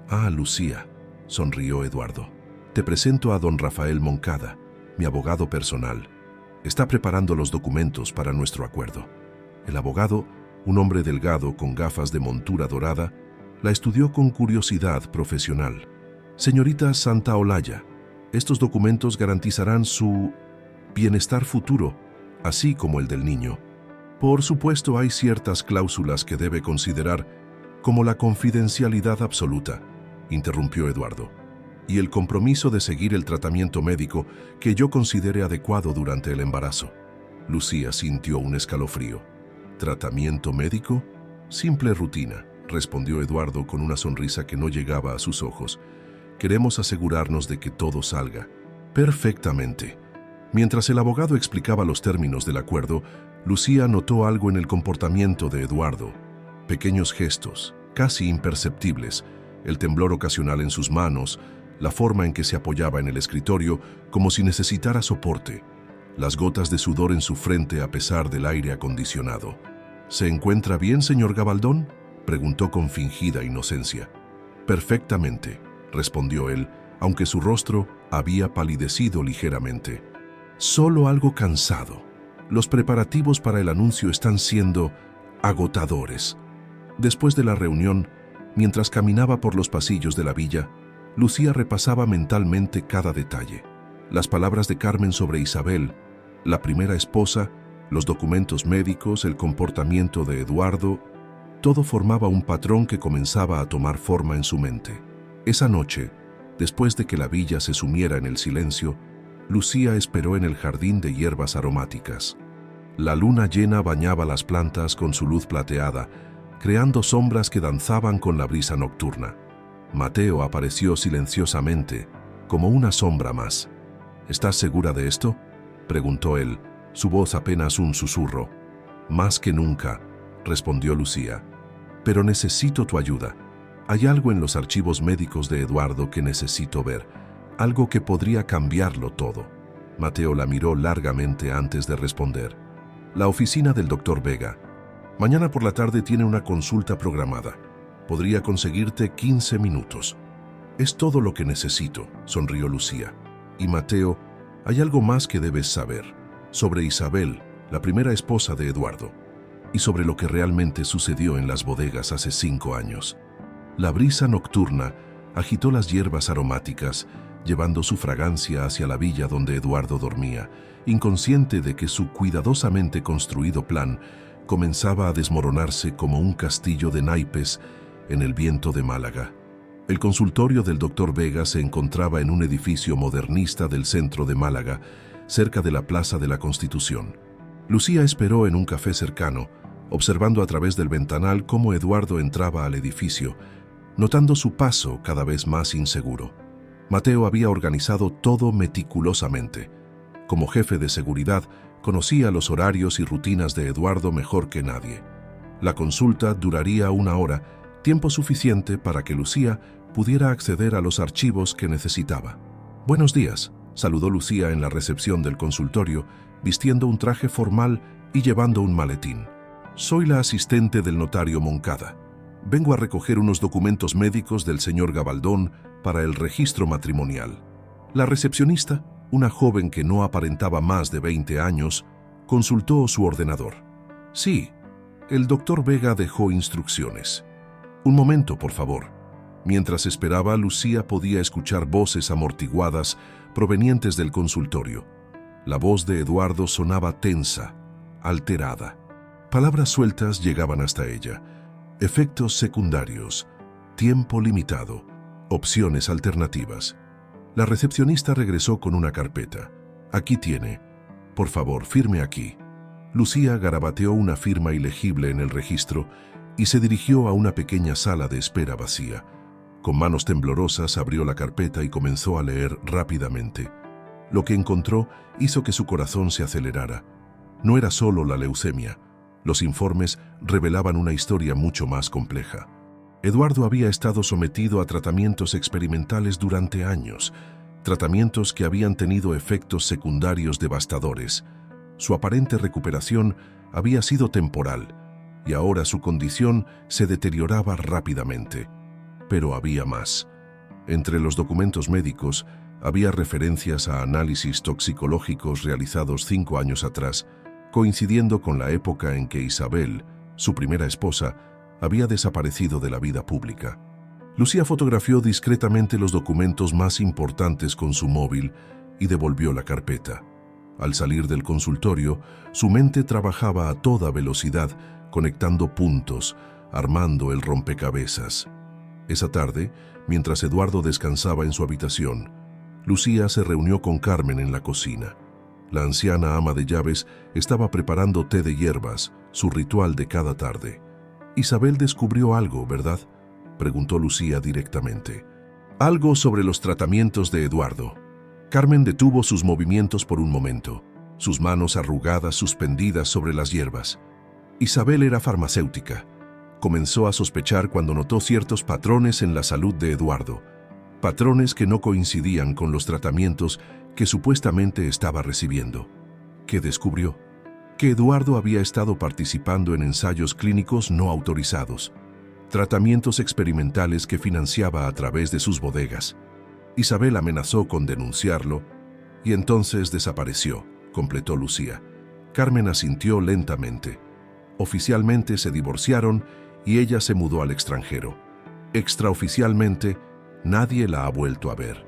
«Ah, Lucía», sonrió Eduardo. Te presento a don Rafael Moncada, mi abogado personal. Está preparando los documentos para nuestro acuerdo. El abogado, un hombre delgado con gafas de montura dorada, la estudió con curiosidad profesional. Señorita Santaolalla, estos documentos garantizarán su bienestar futuro, así como el del niño. Por supuesto, hay ciertas cláusulas que debe considerar, como la confidencialidad absoluta, interrumpió Eduardo, y el compromiso de seguir el tratamiento médico que yo considere adecuado durante el embarazo. Lucía sintió un escalofrío. ¿Tratamiento médico? Simple rutina, respondió Eduardo con una sonrisa que no llegaba a sus ojos. Queremos asegurarnos de que todo salga perfectamente. Mientras el abogado explicaba los términos del acuerdo, Lucía notó algo en el comportamiento de Eduardo. Pequeños gestos, casi imperceptibles, el temblor ocasional en sus manos, la forma en que se apoyaba en el escritorio como si necesitara soporte, las gotas de sudor en su frente a pesar del aire acondicionado. ¿Se encuentra bien, señor Gabaldón?, preguntó con fingida inocencia. Perfectamente, respondió él, aunque su rostro había palidecido ligeramente. Solo algo cansado. Los preparativos para el anuncio están siendo agotadores. Después de la reunión, mientras caminaba por los pasillos de la villa, Lucía repasaba mentalmente cada detalle. Las palabras de Carmen sobre Isabel, la primera esposa, los documentos médicos, el comportamiento de Eduardo, todo formaba un patrón que comenzaba a tomar forma en su mente. Esa noche, después de que la villa se sumiera en el silencio, Lucía esperó en el jardín de hierbas aromáticas. La luna llena bañaba las plantas con su luz plateada, creando sombras que danzaban con la brisa nocturna. Mateo apareció silenciosamente, como una sombra más. ¿Estás segura de esto?, preguntó él, su voz apenas un susurro. Más que nunca, respondió Lucía. Pero necesito tu ayuda. Hay algo en los archivos médicos de Eduardo que necesito ver, algo que podría cambiarlo todo. Mateo la miró largamente antes de responder. La oficina del doctor Vega. Mañana por la tarde tiene una consulta programada. Podría conseguirte 15 minutos. Es todo lo que necesito, sonrió Lucía. Y Mateo, hay algo más que debes saber. Sobre Isabel, la primera esposa de Eduardo. Y sobre lo que realmente sucedió en las bodegas hace 5 años. La brisa nocturna agitó las hierbas aromáticas, llevando su fragancia hacia la villa donde Eduardo dormía, inconsciente de que su cuidadosamente construido plan comenzaba a desmoronarse como un castillo de naipes en el viento de Málaga. El consultorio del doctor Vega se encontraba en un edificio modernista del centro de Málaga, cerca de la Plaza de la Constitución. Lucía esperó en un café cercano, observando a través del ventanal cómo Eduardo entraba al edificio, notando su paso cada vez más inseguro. Mateo había organizado todo meticulosamente. Como jefe de seguridad, conocía los horarios y rutinas de Eduardo mejor que nadie. La consulta duraría 1 hora, tiempo suficiente para que Lucía pudiera acceder a los archivos que necesitaba. «Buenos días», saludó Lucía en la recepción del consultorio, vistiendo un traje formal y llevando un maletín. «Soy la asistente del notario Moncada. Vengo a recoger unos documentos médicos del señor Gabaldón para el registro matrimonial». La recepcionista, una joven que no aparentaba más de 20 años, consultó su ordenador. «Sí, el doctor Vega dejó instrucciones. Un momento, por favor». Mientras esperaba, Lucía podía escuchar voces amortiguadas provenientes del consultorio. La voz de Eduardo sonaba tensa, alterada. Palabras sueltas llegaban hasta ella. Efectos secundarios, tiempo limitado, opciones alternativas. La recepcionista regresó con una carpeta. «Aquí tiene. Por favor, firme aquí». Lucía garabateó una firma ilegible en el registro y se dirigió a una pequeña sala de espera vacía. Con manos temblorosas abrió la carpeta y comenzó a leer rápidamente. Lo que encontró hizo que su corazón se acelerara. No era solo la leucemia. Los informes revelaban una historia mucho más compleja. Eduardo había estado sometido a tratamientos experimentales durante años, tratamientos que habían tenido efectos secundarios devastadores. Su aparente recuperación había sido temporal, y ahora su condición se deterioraba rápidamente. Pero había más. Entre los documentos médicos había referencias a análisis toxicológicos realizados 5 años atrás, coincidiendo con la época en que Isabel, su primera esposa, había desaparecido de la vida pública. Lucía fotografió discretamente los documentos más importantes con su móvil y devolvió la carpeta. Al salir del consultorio, su mente trabajaba a toda velocidad, conectando puntos, armando el rompecabezas. Esa tarde, mientras Eduardo descansaba en su habitación, Lucía se reunió con Carmen en la cocina. La anciana ama de llaves estaba preparando té de hierbas, su ritual de cada tarde. «Isabel descubrió algo, ¿verdad?», preguntó Lucía directamente. «Algo sobre los tratamientos de Eduardo». Carmen detuvo sus movimientos por un momento, sus manos arrugadas suspendidas sobre las hierbas. Isabel era farmacéutica. Comenzó a sospechar cuando notó ciertos patrones en la salud de Eduardo, patrones que no coincidían con los tratamientos que supuestamente estaba recibiendo. ¿Qué descubrió? Que Eduardo había estado participando en ensayos clínicos no autorizados, tratamientos experimentales que financiaba a través de sus bodegas. Isabel amenazó con denunciarlo y entonces desapareció, completó Lucía. Carmen asintió lentamente. Oficialmente se divorciaron y ella se mudó al extranjero. Extraoficialmente, nadie la ha vuelto a ver.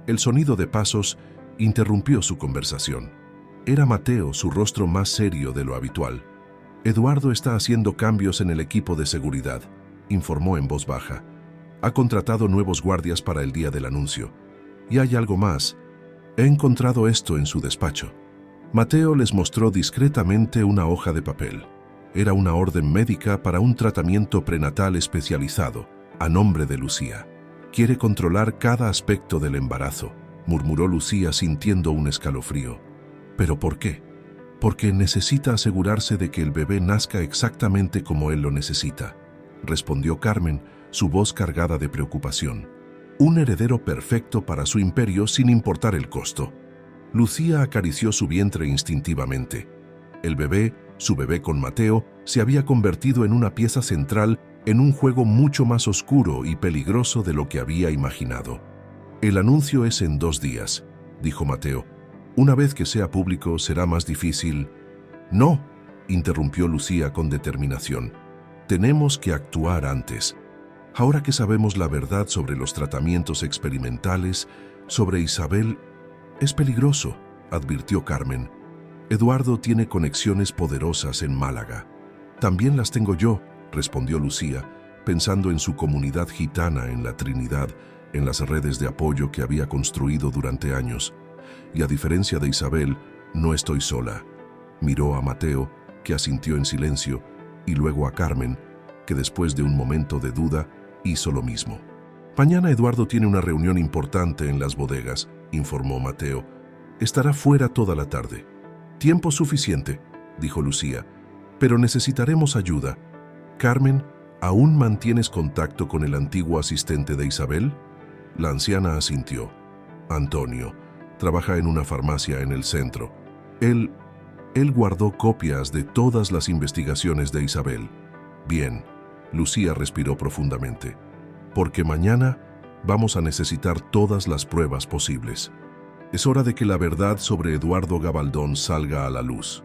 El sonido de pasos interrumpió su conversación. Era Mateo, su rostro más serio de lo habitual. «Eduardo está haciendo cambios en el equipo de seguridad», informó en voz baja. «Ha contratado nuevos guardias para el día del anuncio. Y hay algo más. He encontrado esto en su despacho». Mateo les mostró discretamente una hoja de papel. Era una orden médica para un tratamiento prenatal especializado, a nombre de Lucía. «Quiere controlar cada aspecto del embarazo», murmuró Lucía sintiendo un escalofrío. «¿Pero por qué?» «Porque necesita asegurarse de que el bebé nazca exactamente como él lo necesita», respondió Carmen, su voz cargada de preocupación. «Un heredero perfecto para su imperio sin importar el costo». Lucía acarició su vientre instintivamente. El bebé, su bebé con Mateo, se había convertido en una pieza central en un juego mucho más oscuro y peligroso de lo que había imaginado. «El anuncio es en 2 días», dijo Mateo. «Una vez que sea público será más difícil». «No», interrumpió Lucía con determinación. «Tenemos que actuar antes. Ahora que sabemos la verdad sobre los tratamientos experimentales, sobre Isabel, es peligroso», advirtió Carmen. «Eduardo tiene conexiones poderosas en Málaga». «También las tengo yo», respondió Lucía, pensando en su comunidad gitana en la Trinidad, en las redes de apoyo que había construido durante años. «Y a diferencia de Isabel, no estoy sola». Miró a Mateo, que asintió en silencio, y luego a Carmen, que después de un momento de duda, hizo lo mismo. «Mañana Eduardo tiene una reunión importante en las bodegas», informó Mateo. «Estará fuera toda la tarde». «Tiempo suficiente», dijo Lucía, «pero necesitaremos ayuda». «Carmen, ¿aún mantienes contacto con el antiguo asistente de Isabel?». La anciana asintió. «Antonio, trabaja en una farmacia en el centro. Él guardó copias de todas las investigaciones de Isabel». «Bien», Lucía respiró profundamente, «porque mañana vamos a necesitar todas las pruebas posibles. Es hora de que la verdad sobre Eduardo Gabaldón salga a la luz».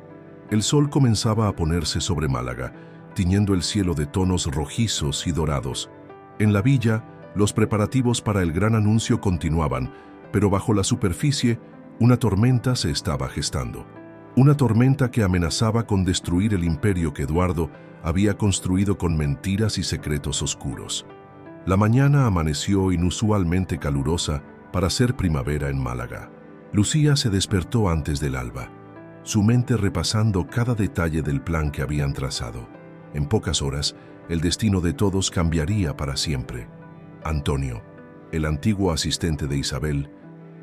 El sol comenzaba a ponerse sobre Málaga, tiñendo el cielo de tonos rojizos y dorados. En la villa, los preparativos para el gran anuncio continuaban, pero bajo la superficie, una tormenta se estaba gestando. Una tormenta que amenazaba con destruir el imperio que Eduardo había construido con mentiras y secretos oscuros. La mañana amaneció inusualmente calurosa para ser primavera en Málaga. Lucía se despertó antes del alba, su mente repasando cada detalle del plan que habían trazado. En pocas horas, el destino de todos cambiaría para siempre. Antonio, el antiguo asistente de Isabel,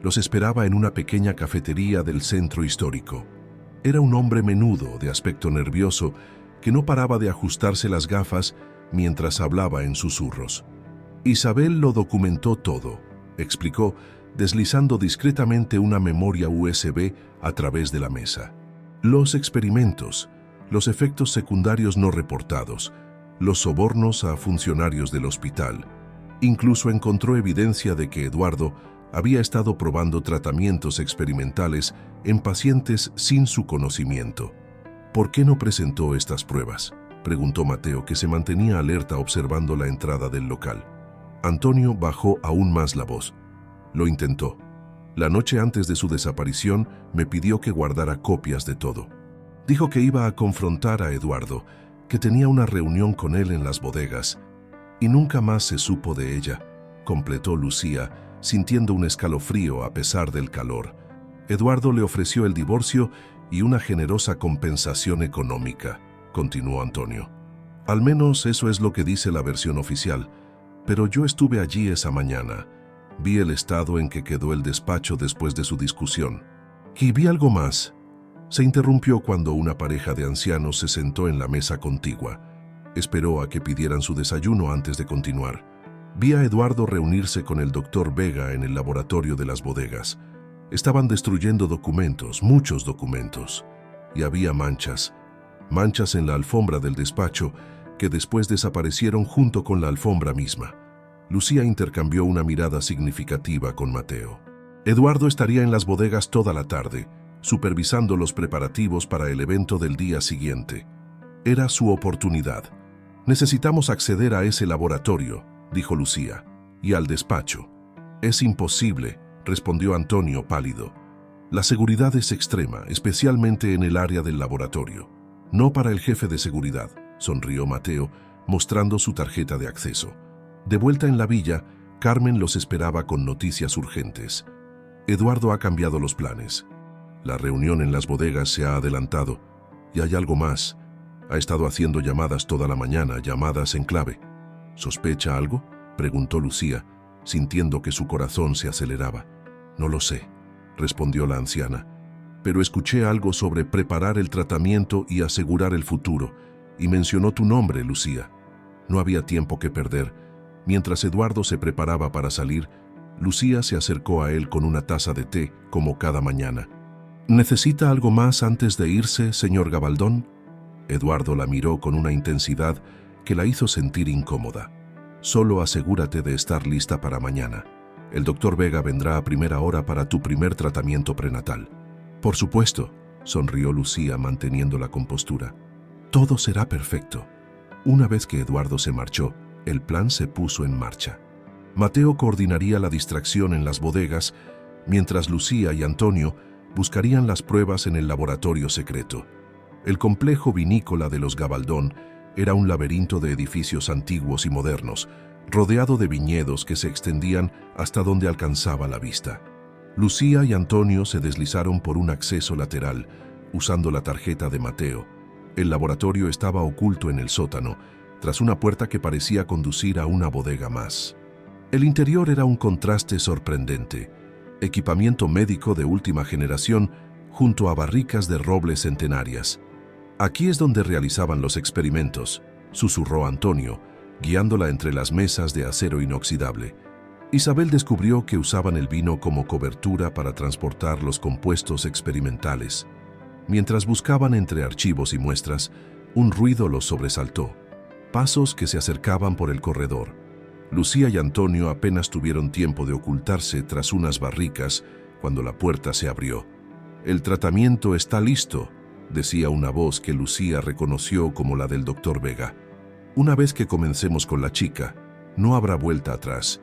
los esperaba en una pequeña cafetería del centro histórico. Era un hombre menudo, de aspecto nervioso, que no paraba de ajustarse las gafas mientras hablaba en susurros. «Isabel lo documentó todo», explicó, deslizando discretamente una memoria USB a través de la mesa. «Los experimentos, los efectos secundarios no reportados, los sobornos a funcionarios del hospital. Incluso encontró evidencia de que Eduardo había estado probando tratamientos experimentales en pacientes sin su conocimiento. ¿Por qué no presentó estas pruebas?, preguntó Mateo, que se mantenía alerta observando la entrada del local. Antonio bajó aún más la voz. Lo intentó. La noche antes de su desaparición me pidió que guardara copias de todo. Dijo que iba a confrontar a Eduardo, que tenía una reunión con él en las bodegas, y nunca más se supo de ella, completó Lucía, sintiendo un escalofrío a pesar del calor. Eduardo le ofreció el divorcio y una generosa compensación económica, continuó Antonio. Al menos eso es lo que dice la versión oficial, pero yo estuve allí esa mañana. Vi el estado en que quedó el despacho después de su discusión. Y vi algo más. Se interrumpió cuando una pareja de ancianos se sentó en la mesa contigua. Esperó a que pidieran su desayuno antes de continuar. Vi a Eduardo reunirse con el doctor Vega en el laboratorio de las bodegas. Estaban destruyendo documentos, muchos documentos. Y había manchas en la alfombra del despacho que después desaparecieron junto con la alfombra misma. Lucía intercambió una mirada significativa con Mateo. Eduardo estaría en las bodegas toda la tarde, supervisando los preparativos para el evento del día siguiente. Era su oportunidad. Necesitamos acceder a ese laboratorio, dijo Lucía, y al despacho. Es imposible, respondió Antonio pálido. La seguridad es extrema, especialmente en el área del laboratorio. No para el jefe de seguridad, sonrió Mateo, mostrando su tarjeta de acceso. De vuelta en la villa, Carmen los esperaba con noticias urgentes. Eduardo ha cambiado los planes. La reunión en las bodegas se ha adelantado. Y hay algo más. Ha estado haciendo llamadas toda la mañana, llamadas en clave. ¿Sospecha algo?, preguntó Lucía, sintiendo que su corazón se aceleraba. No lo sé, respondió la anciana, pero escuché algo sobre preparar el tratamiento y asegurar el futuro, y mencionó tu nombre, Lucía. No había tiempo que perder. Mientras Eduardo se preparaba para salir, Lucía se acercó a él con una taza de té, como cada mañana. ¿Necesita algo más antes de irse, señor Gabaldón? Eduardo la miró con una intensidad que la hizo sentir incómoda. Solo asegúrate de estar lista para mañana. El doctor Vega vendrá a primera hora para tu primer tratamiento prenatal. Por supuesto, sonrió Lucía manteniendo la compostura. Todo será perfecto. Una vez que Eduardo se marchó, el plan se puso en marcha. Mateo coordinaría la distracción en las bodegas, mientras Lucía y Antonio buscarían las pruebas en el laboratorio secreto. El complejo vinícola de los Gabaldón era un laberinto de edificios antiguos y modernos, rodeado de viñedos que se extendían hasta donde alcanzaba la vista. Lucía y Antonio se deslizaron por un acceso lateral, usando la tarjeta de Mateo. El laboratorio estaba oculto en el sótano, tras una puerta que parecía conducir a una bodega más. El interior era un contraste sorprendente. Equipamiento médico de última generación junto a barricas de roble centenarias. Aquí es donde realizaban los experimentos, susurró Antonio, guiándola entre las mesas de acero inoxidable. Isabel descubrió que usaban el vino como cobertura para transportar los compuestos experimentales. Mientras buscaban entre archivos y muestras, un ruido los sobresaltó. Pasos que se acercaban por el corredor. Lucía y Antonio apenas tuvieron tiempo de ocultarse tras unas barricas cuando la puerta se abrió. «El tratamiento está listo», decía una voz que Lucía reconoció como la del doctor Vega. «Una vez que comencemos con la chica, no habrá vuelta atrás».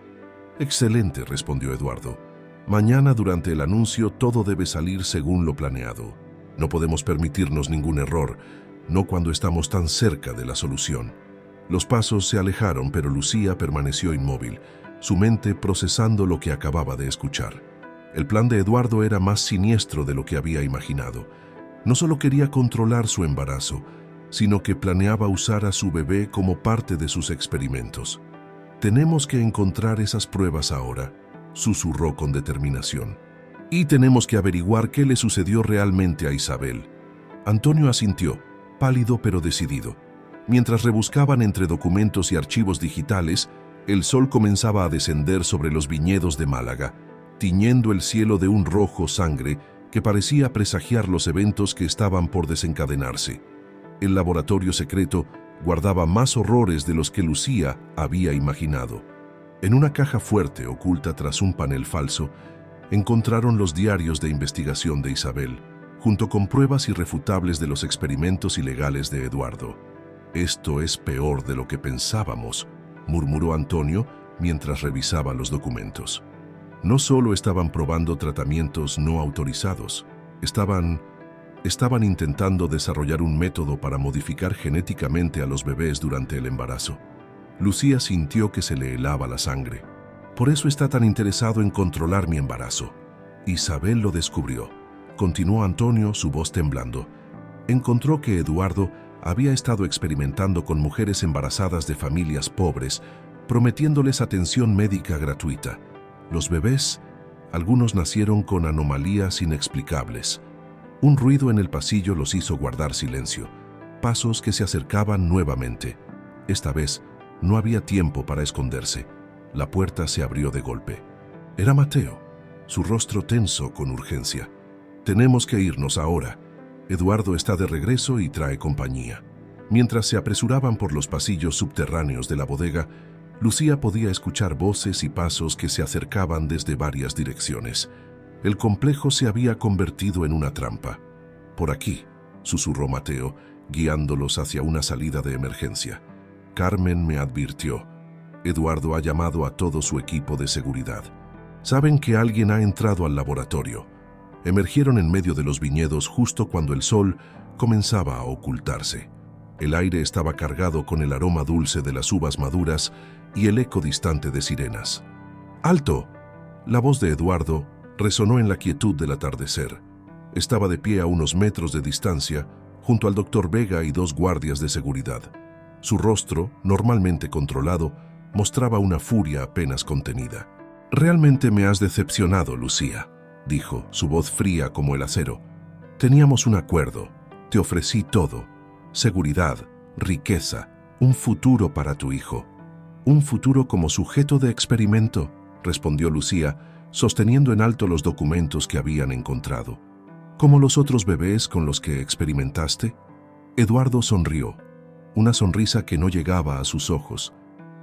«Excelente», respondió Eduardo. «Mañana durante el anuncio todo debe salir según lo planeado. No podemos permitirnos ningún error, no cuando estamos tan cerca de la solución». Los pasos se alejaron, pero Lucía permaneció inmóvil, su mente procesando lo que acababa de escuchar. El plan de Eduardo era más siniestro de lo que había imaginado. No solo quería controlar su embarazo, sino que planeaba usar a su bebé como parte de sus experimentos. «Tenemos que encontrar esas pruebas ahora», susurró con determinación. «Y tenemos que averiguar qué le sucedió realmente a Isabel». Antonio asintió, pálido pero decidido. Mientras rebuscaban entre documentos y archivos digitales, el sol comenzaba a descender sobre los viñedos de Málaga, tiñendo el cielo de un rojo sangre que parecía presagiar los eventos que estaban por desencadenarse. El laboratorio secreto guardaba más horrores de los que Lucía había imaginado. En una caja fuerte oculta tras un panel falso, encontraron los diarios de investigación de Isabel, junto con pruebas irrefutables de los experimentos ilegales de Eduardo. «Esto es peor de lo que pensábamos», murmuró Antonio mientras revisaba los documentos. No solo estaban probando tratamientos no autorizados, estaban intentando desarrollar un método para modificar genéticamente a los bebés durante el embarazo. Lucía sintió que se le helaba la sangre. Por eso está tan interesado en controlar mi embarazo. Isabel lo descubrió. Continuó Antonio, su voz temblando. Encontró que Eduardo había estado experimentando con mujeres embarazadas de familias pobres, prometiéndoles atención médica gratuita. Los bebés, algunos nacieron con anomalías inexplicables. Un ruido en el pasillo los hizo guardar silencio. Pasos que se acercaban nuevamente. Esta vez, no había tiempo para esconderse. La puerta se abrió de golpe. Era Mateo, su rostro tenso con urgencia. «Tenemos que irnos ahora. Eduardo está de regreso y trae compañía». Mientras se apresuraban por los pasillos subterráneos de la bodega, Lucía podía escuchar voces y pasos que se acercaban desde varias direcciones. El complejo se había convertido en una trampa. «Por aquí», susurró Mateo, guiándolos hacia una salida de emergencia. «Carmen me advirtió. Eduardo ha llamado a todo su equipo de seguridad. Saben que alguien ha entrado al laboratorio». Emergieron en medio de los viñedos justo cuando el sol comenzaba a ocultarse. El aire estaba cargado con el aroma dulce de las uvas maduras y el eco distante de sirenas. «¡Alto!». La voz de Eduardo resonó en la quietud del atardecer. Estaba de pie a unos metros de distancia, junto al doctor Vega y dos guardias de seguridad. Su rostro, normalmente controlado, mostraba una furia apenas contenida. «Realmente me has decepcionado, Lucía», dijo, su voz fría como el acero. «Teníamos un acuerdo. Te ofrecí todo. Seguridad, riqueza, un futuro para tu hijo». «¿Un futuro como sujeto de experimento?», respondió Lucía, sosteniendo en alto los documentos que habían encontrado. «¿Como los otros bebés con los que experimentaste?». Eduardo sonrió, una sonrisa que no llegaba a sus ojos.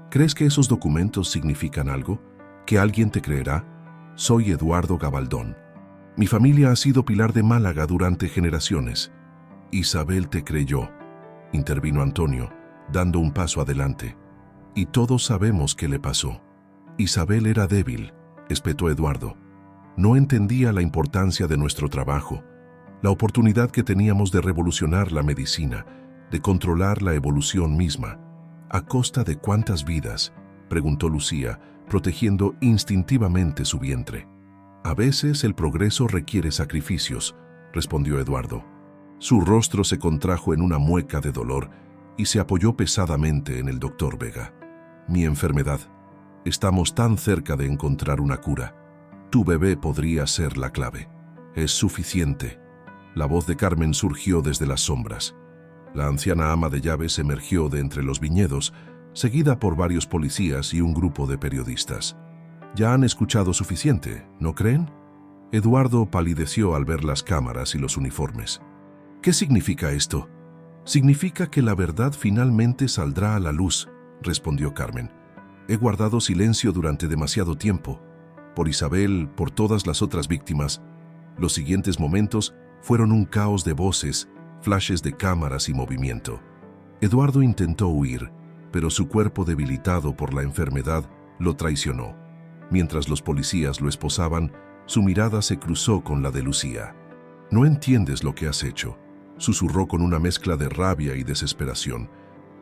«¿Crees que esos documentos significan algo? ¿Que alguien te creerá? Soy Eduardo Gabaldón. Mi familia ha sido pilar de Málaga durante generaciones». «Isabel te creyó», intervino Antonio, dando un paso adelante. «Y todos sabemos qué le pasó». «Isabel era débil», espetó Eduardo. «No entendía la importancia de nuestro trabajo, la oportunidad que teníamos de revolucionar la medicina, de controlar la evolución misma». «¿A costa de cuántas vidas?», preguntó Lucía, protegiendo instintivamente su vientre. «A veces el progreso requiere sacrificios», respondió Eduardo. Su rostro se contrajo en una mueca de dolor y se apoyó pesadamente en el doctor Vega. «Mi enfermedad. Estamos tan cerca de encontrar una cura. Tu bebé podría ser la clave. Es suficiente». La voz de Carmen surgió desde las sombras. La anciana ama de llaves emergió de entre los viñedos, seguida por varios policías y un grupo de periodistas. «Ya han escuchado suficiente, ¿no creen?». Eduardo palideció al ver las cámaras y los uniformes. «¿Qué significa esto?». «Significa que la verdad finalmente saldrá a la luz», respondió Carmen. «He guardado silencio durante demasiado tiempo. Por Isabel, por todas las otras víctimas». Los siguientes momentos fueron un caos de voces, flashes de cámaras y movimiento. Eduardo intentó huir, pero su cuerpo debilitado por la enfermedad lo traicionó. Mientras los policías lo esposaban, su mirada se cruzó con la de Lucía. «No entiendes lo que has hecho», susurró con una mezcla de rabia y desesperación.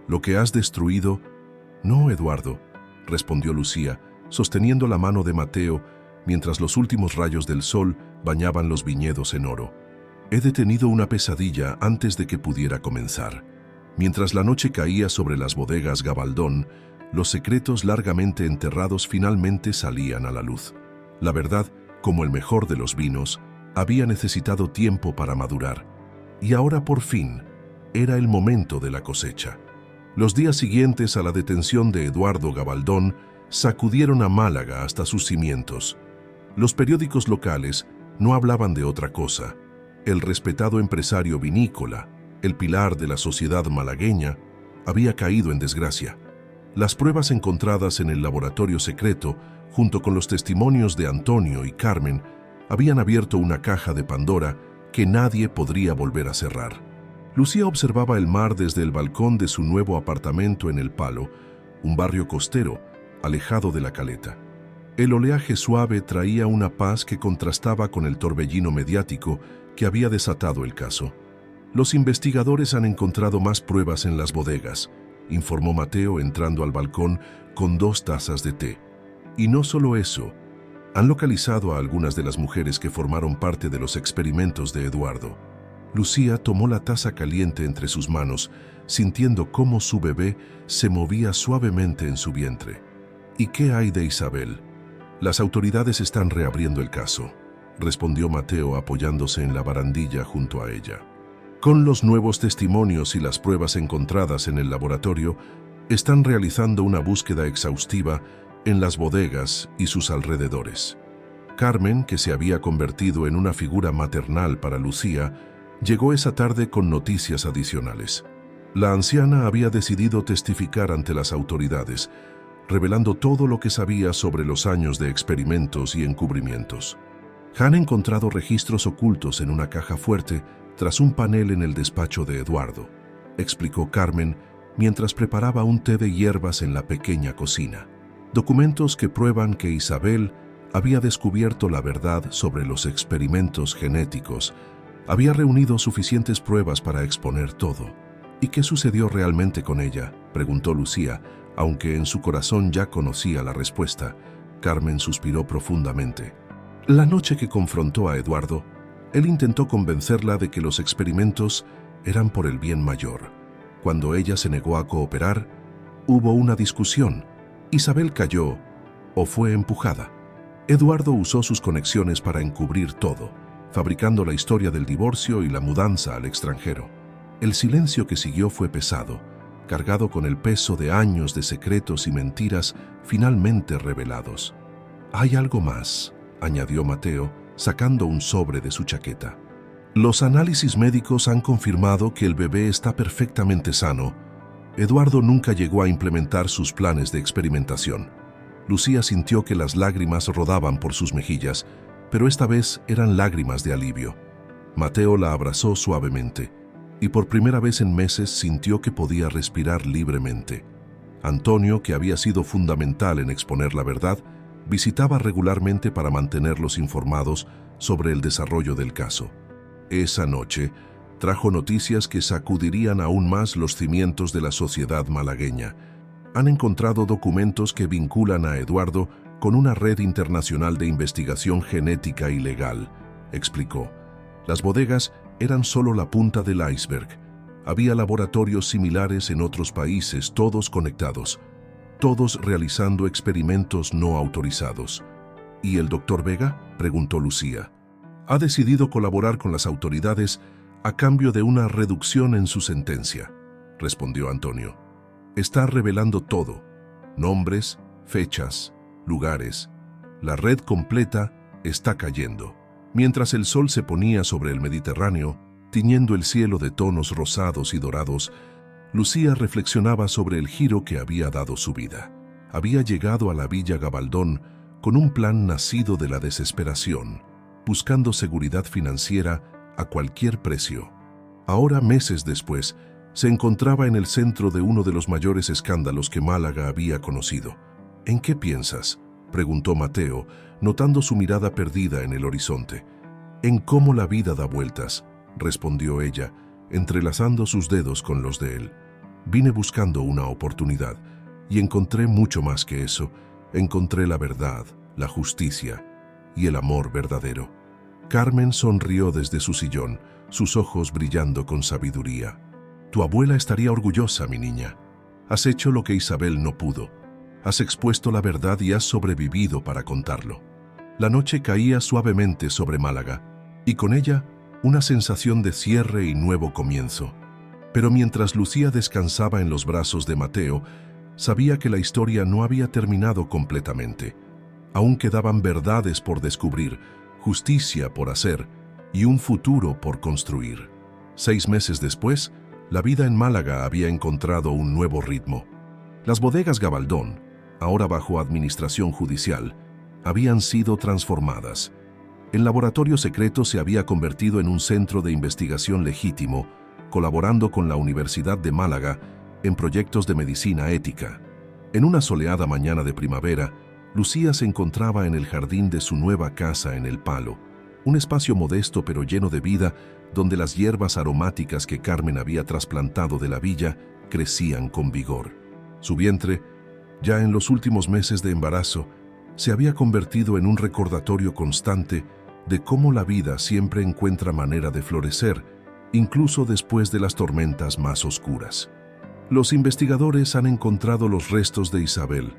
«Lo que has destruido». «No, Eduardo», respondió Lucía, sosteniendo la mano de Mateo mientras los últimos rayos del sol bañaban los viñedos en oro. «He detenido una pesadilla antes de que pudiera comenzar». Mientras la noche caía sobre las bodegas Gabaldón, los secretos largamente enterrados finalmente salían a la luz. La verdad, como el mejor de los vinos, había necesitado tiempo para madurar. Y ahora por fin, era el momento de la cosecha. Los días siguientes a la detención de Eduardo Gabaldón sacudieron a Málaga hasta sus cimientos. Los periódicos locales no hablaban de otra cosa. El respetado empresario vinícola, el pilar de la sociedad malagueña, había caído en desgracia. Las pruebas encontradas en el laboratorio secreto, junto con los testimonios de Antonio y Carmen, habían abierto una caja de Pandora que nadie podría volver a cerrar. Lucía observaba el mar desde el balcón de su nuevo apartamento en El Palo, un barrio costero, alejado de la caleta. El oleaje suave traía una paz que contrastaba con el torbellino mediático que había desatado el caso. Los investigadores han encontrado más pruebas en las bodegas, informó Mateo entrando al balcón con 2 tazas de té. Y no solo eso, han localizado a algunas de las mujeres que formaron parte de los experimentos de Eduardo. Lucía tomó la taza caliente entre sus manos, sintiendo cómo su bebé se movía suavemente en su vientre. ¿Y qué hay de Isabel? Las autoridades están reabriendo el caso, respondió Mateo apoyándose en la barandilla junto a ella. Con los nuevos testimonios y las pruebas encontradas en el laboratorio, están realizando una búsqueda exhaustiva en las bodegas y sus alrededores. Carmen, que se había convertido en una figura maternal para Lucía, llegó esa tarde con noticias adicionales. La anciana había decidido testificar ante las autoridades, revelando todo lo que sabía sobre los años de experimentos y encubrimientos. Han encontrado registros ocultos en una caja fuerte tras un panel en el despacho de Eduardo, explicó Carmen mientras preparaba un té de hierbas en la pequeña cocina. Documentos que prueban que Isabel había descubierto la verdad sobre los experimentos genéticos, había reunido suficientes pruebas para exponer todo. ¿Y qué sucedió realmente con ella?, preguntó Lucía, aunque en su corazón ya conocía la respuesta. Carmen suspiró profundamente. La noche que confrontó a Eduardo, él intentó convencerla de que los experimentos eran por el bien mayor. Cuando ella se negó a cooperar, hubo una discusión. Isabel cayó o fue empujada. Eduardo usó sus conexiones para encubrir todo, fabricando la historia del divorcio y la mudanza al extranjero. El silencio que siguió fue pesado, cargado con el peso de años de secretos y mentiras finalmente revelados. «Hay algo más», añadió Mateo, sacando un sobre de su chaqueta. «Los análisis médicos han confirmado que el bebé está perfectamente sano. Eduardo nunca llegó a implementar sus planes de experimentación». Lucía sintió que las lágrimas rodaban por sus mejillas, pero esta vez eran lágrimas de alivio. Mateo la abrazó suavemente, y por primera vez en meses sintió que podía respirar libremente. Antonio, que había sido fundamental en exponer la verdad, visitaba regularmente para mantenerlos informados sobre el desarrollo del caso. Esa noche trajo noticias que sacudirían aún más los cimientos de la sociedad malagueña. Han encontrado documentos que vinculan a Eduardo con una red internacional de investigación genética ilegal, explicó. Las bodegas eran solo la punta del iceberg. Había laboratorios similares en otros países, todos conectados, todos realizando experimentos no autorizados. ¿Y el doctor Vega?, preguntó Lucía. Ha decidido colaborar con las autoridades a cambio de una reducción en su sentencia, respondió Antonio. Está revelando todo: nombres, fechas, lugares. La red completa está cayendo. Mientras el sol se ponía sobre el Mediterráneo, tiñendo el cielo de tonos rosados y dorados, Lucía reflexionaba sobre el giro que había dado su vida. Había llegado a la Villa Gabaldón con un plan nacido de la desesperación, buscando seguridad financiera a cualquier precio. Ahora, meses después, se encontraba en el centro de uno de los mayores escándalos que Málaga había conocido. ¿En qué piensas?, preguntó Mateo, notando su mirada perdida en el horizonte. En cómo la vida da vueltas, respondió ella, entrelazando sus dedos con los de él. Vine buscando una oportunidad y encontré mucho más que eso. Encontré la verdad, la justicia y el amor verdadero. Carmen sonrió desde su sillón, sus ojos brillando con sabiduría. Tu abuela estaría orgullosa, mi niña. Has hecho lo que Isabel no pudo. Has expuesto la verdad y has sobrevivido para contarlo. La noche caía suavemente sobre Málaga, y con ella una sensación de cierre y nuevo comienzo. Pero mientras Lucía descansaba en los brazos de Mateo, sabía que la historia no había terminado completamente. Aún quedaban verdades por descubrir, justicia por hacer y un futuro por construir. 6 meses después, la vida en Málaga había encontrado un nuevo ritmo. Las bodegas Gabaldón, ahora bajo administración judicial, habían sido transformadas. El laboratorio secreto se había convertido en un centro de investigación legítimo, colaborando con la Universidad de Málaga en proyectos de medicina ética. En una soleada mañana de primavera, Lucía se encontraba en el jardín de su nueva casa en El Palo, un espacio modesto pero lleno de vida, donde las hierbas aromáticas que Carmen había trasplantado de la villa crecían con vigor. Su vientre, ya en los últimos meses de embarazo, se había convertido en un recordatorio constante de cómo la vida siempre encuentra manera de florecer, incluso después de las tormentas más oscuras. Los investigadores han encontrado los restos de Isabel,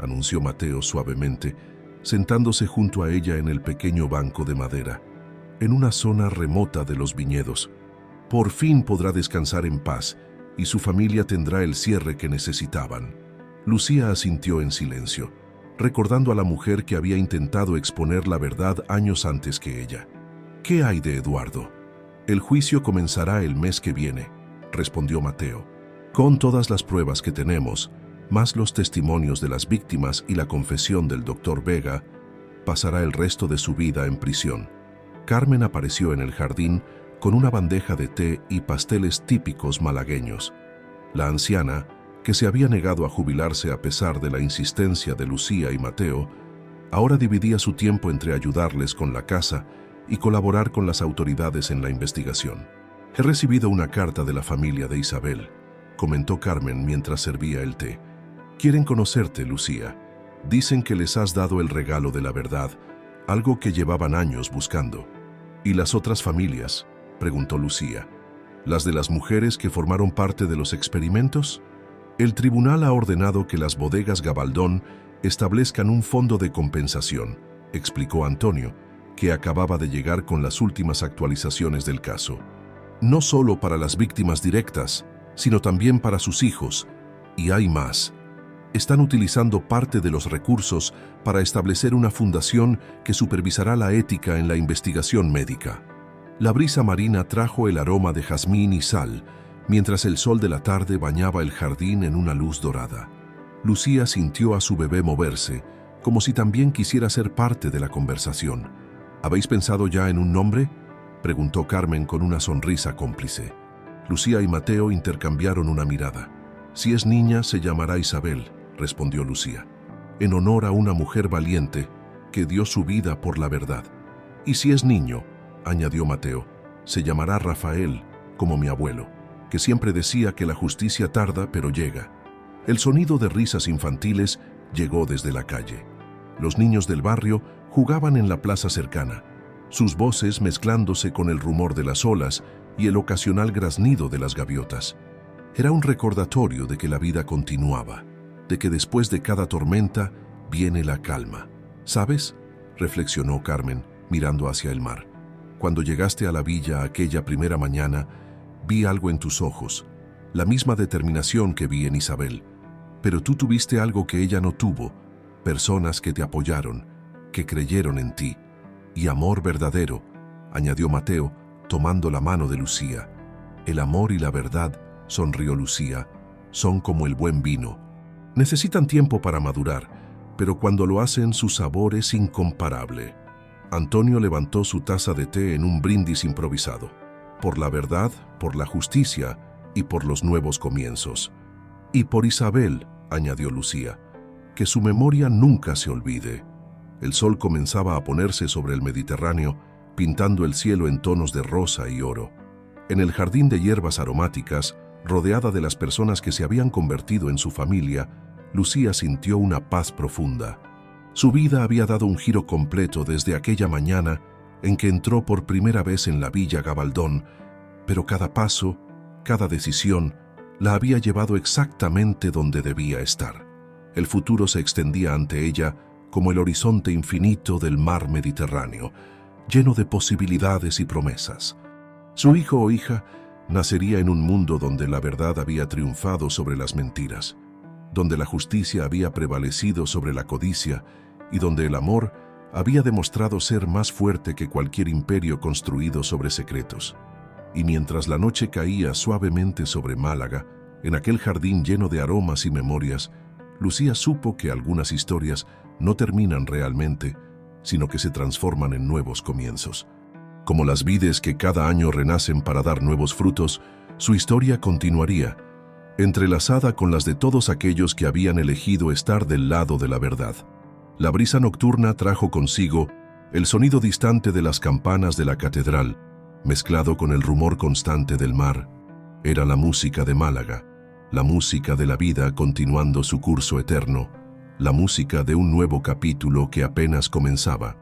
anunció Mateo suavemente, sentándose junto a ella en el pequeño banco de madera, en una zona remota de los viñedos. Por fin podrá descansar en paz y su familia tendrá el cierre que necesitaban. Lucía asintió en silencio, recordando a la mujer que había intentado exponer la verdad años antes que ella. ¿Qué hay de Eduardo? El juicio comenzará el mes que viene, respondió Mateo. Con todas las pruebas que tenemos, más los testimonios de las víctimas y la confesión del doctor Vega, pasará el resto de su vida en prisión. Carmen apareció en el jardín con una bandeja de té y pasteles típicos malagueños. La anciana, que se había negado a jubilarse a pesar de la insistencia de Lucía y Mateo, ahora dividía su tiempo entre ayudarles con la casa y colaborar con las autoridades en la investigación. «He recibido una carta de la familia de Isabel», comentó Carmen mientras servía el té. «Quieren conocerte, Lucía. Dicen que les has dado el regalo de la verdad, algo que llevaban años buscando». «¿Y las otras familias?», preguntó Lucía. «¿Las de las mujeres que formaron parte de los experimentos?». «El tribunal ha ordenado que las bodegas Gabaldón establezcan un fondo de compensación», explicó Antonio, que acababa de llegar con las últimas actualizaciones del caso. «No solo para las víctimas directas, sino también para sus hijos. Y hay más. Están utilizando parte de los recursos para establecer una fundación que supervisará la ética en la investigación médica». La brisa marina trajo el aroma de jazmín y sal, mientras el sol de la tarde bañaba el jardín en una luz dorada. Lucía sintió a su bebé moverse, como si también quisiera ser parte de la conversación. «¿Habéis pensado ya en un nombre?», preguntó Carmen con una sonrisa cómplice. Lucía y Mateo intercambiaron una mirada. «Si es niña, se llamará Isabel», respondió Lucía, «en honor a una mujer valiente que dio su vida por la verdad. Y si es niño», añadió Mateo, «se llamará Rafael, como mi abuelo, que siempre decía que la justicia tarda pero llega». El sonido de risas infantiles llegó desde la calle. Los niños del barrio jugaban en la plaza cercana, sus voces mezclándose con el rumor de las olas y el ocasional graznido de las gaviotas. Era un recordatorio de que la vida continuaba, de que después de cada tormenta viene la calma. «¿Sabes?», reflexionó Carmen, mirando hacia el mar. «Cuando llegaste a la villa aquella primera mañana, vi algo en tus ojos, la misma determinación que vi en Isabel. Pero tú tuviste algo que ella no tuvo, personas que te apoyaron, que creyeron en ti. Y amor verdadero», añadió Mateo, tomando la mano de Lucía. «El amor y la verdad», sonrió Lucía, «son como el buen vino. Necesitan tiempo para madurar, pero cuando lo hacen su sabor es incomparable». Antonio levantó su taza de té en un brindis improvisado. «Por la verdad, por la justicia y por los nuevos comienzos». «Y por Isabel», añadió Lucía, «que su memoria nunca se olvide». El sol comenzaba a ponerse sobre el Mediterráneo, pintando el cielo en tonos de rosa y oro. En el jardín de hierbas aromáticas, rodeada de las personas que se habían convertido en su familia, Lucía sintió una paz profunda. Su vida había dado un giro completo desde aquella mañana en que entró por primera vez en la villa Gabaldón, pero cada paso, cada decisión, la había llevado exactamente donde debía estar. El futuro se extendía ante ella como el horizonte infinito del mar Mediterráneo, lleno de posibilidades y promesas. Su hijo o hija nacería en un mundo donde la verdad había triunfado sobre las mentiras, donde la justicia había prevalecido sobre la codicia y donde el amor había demostrado ser más fuerte que cualquier imperio construido sobre secretos. Y mientras la noche caía suavemente sobre Málaga, En aquel jardín lleno de aromas y memorias, Lucía supo que algunas historias no terminan realmente, sino que se transforman en nuevos comienzos. Como las vides que cada año renacen para dar nuevos frutos, su historia continuaría, entrelazada con las de todos aquellos que habían elegido estar del lado de la verdad. La brisa nocturna trajo consigo el sonido distante de las campanas de la catedral, mezclado con el rumor constante del mar. Era la música de Málaga, la música de la vida continuando su curso eterno, la música de un nuevo capítulo que apenas comenzaba.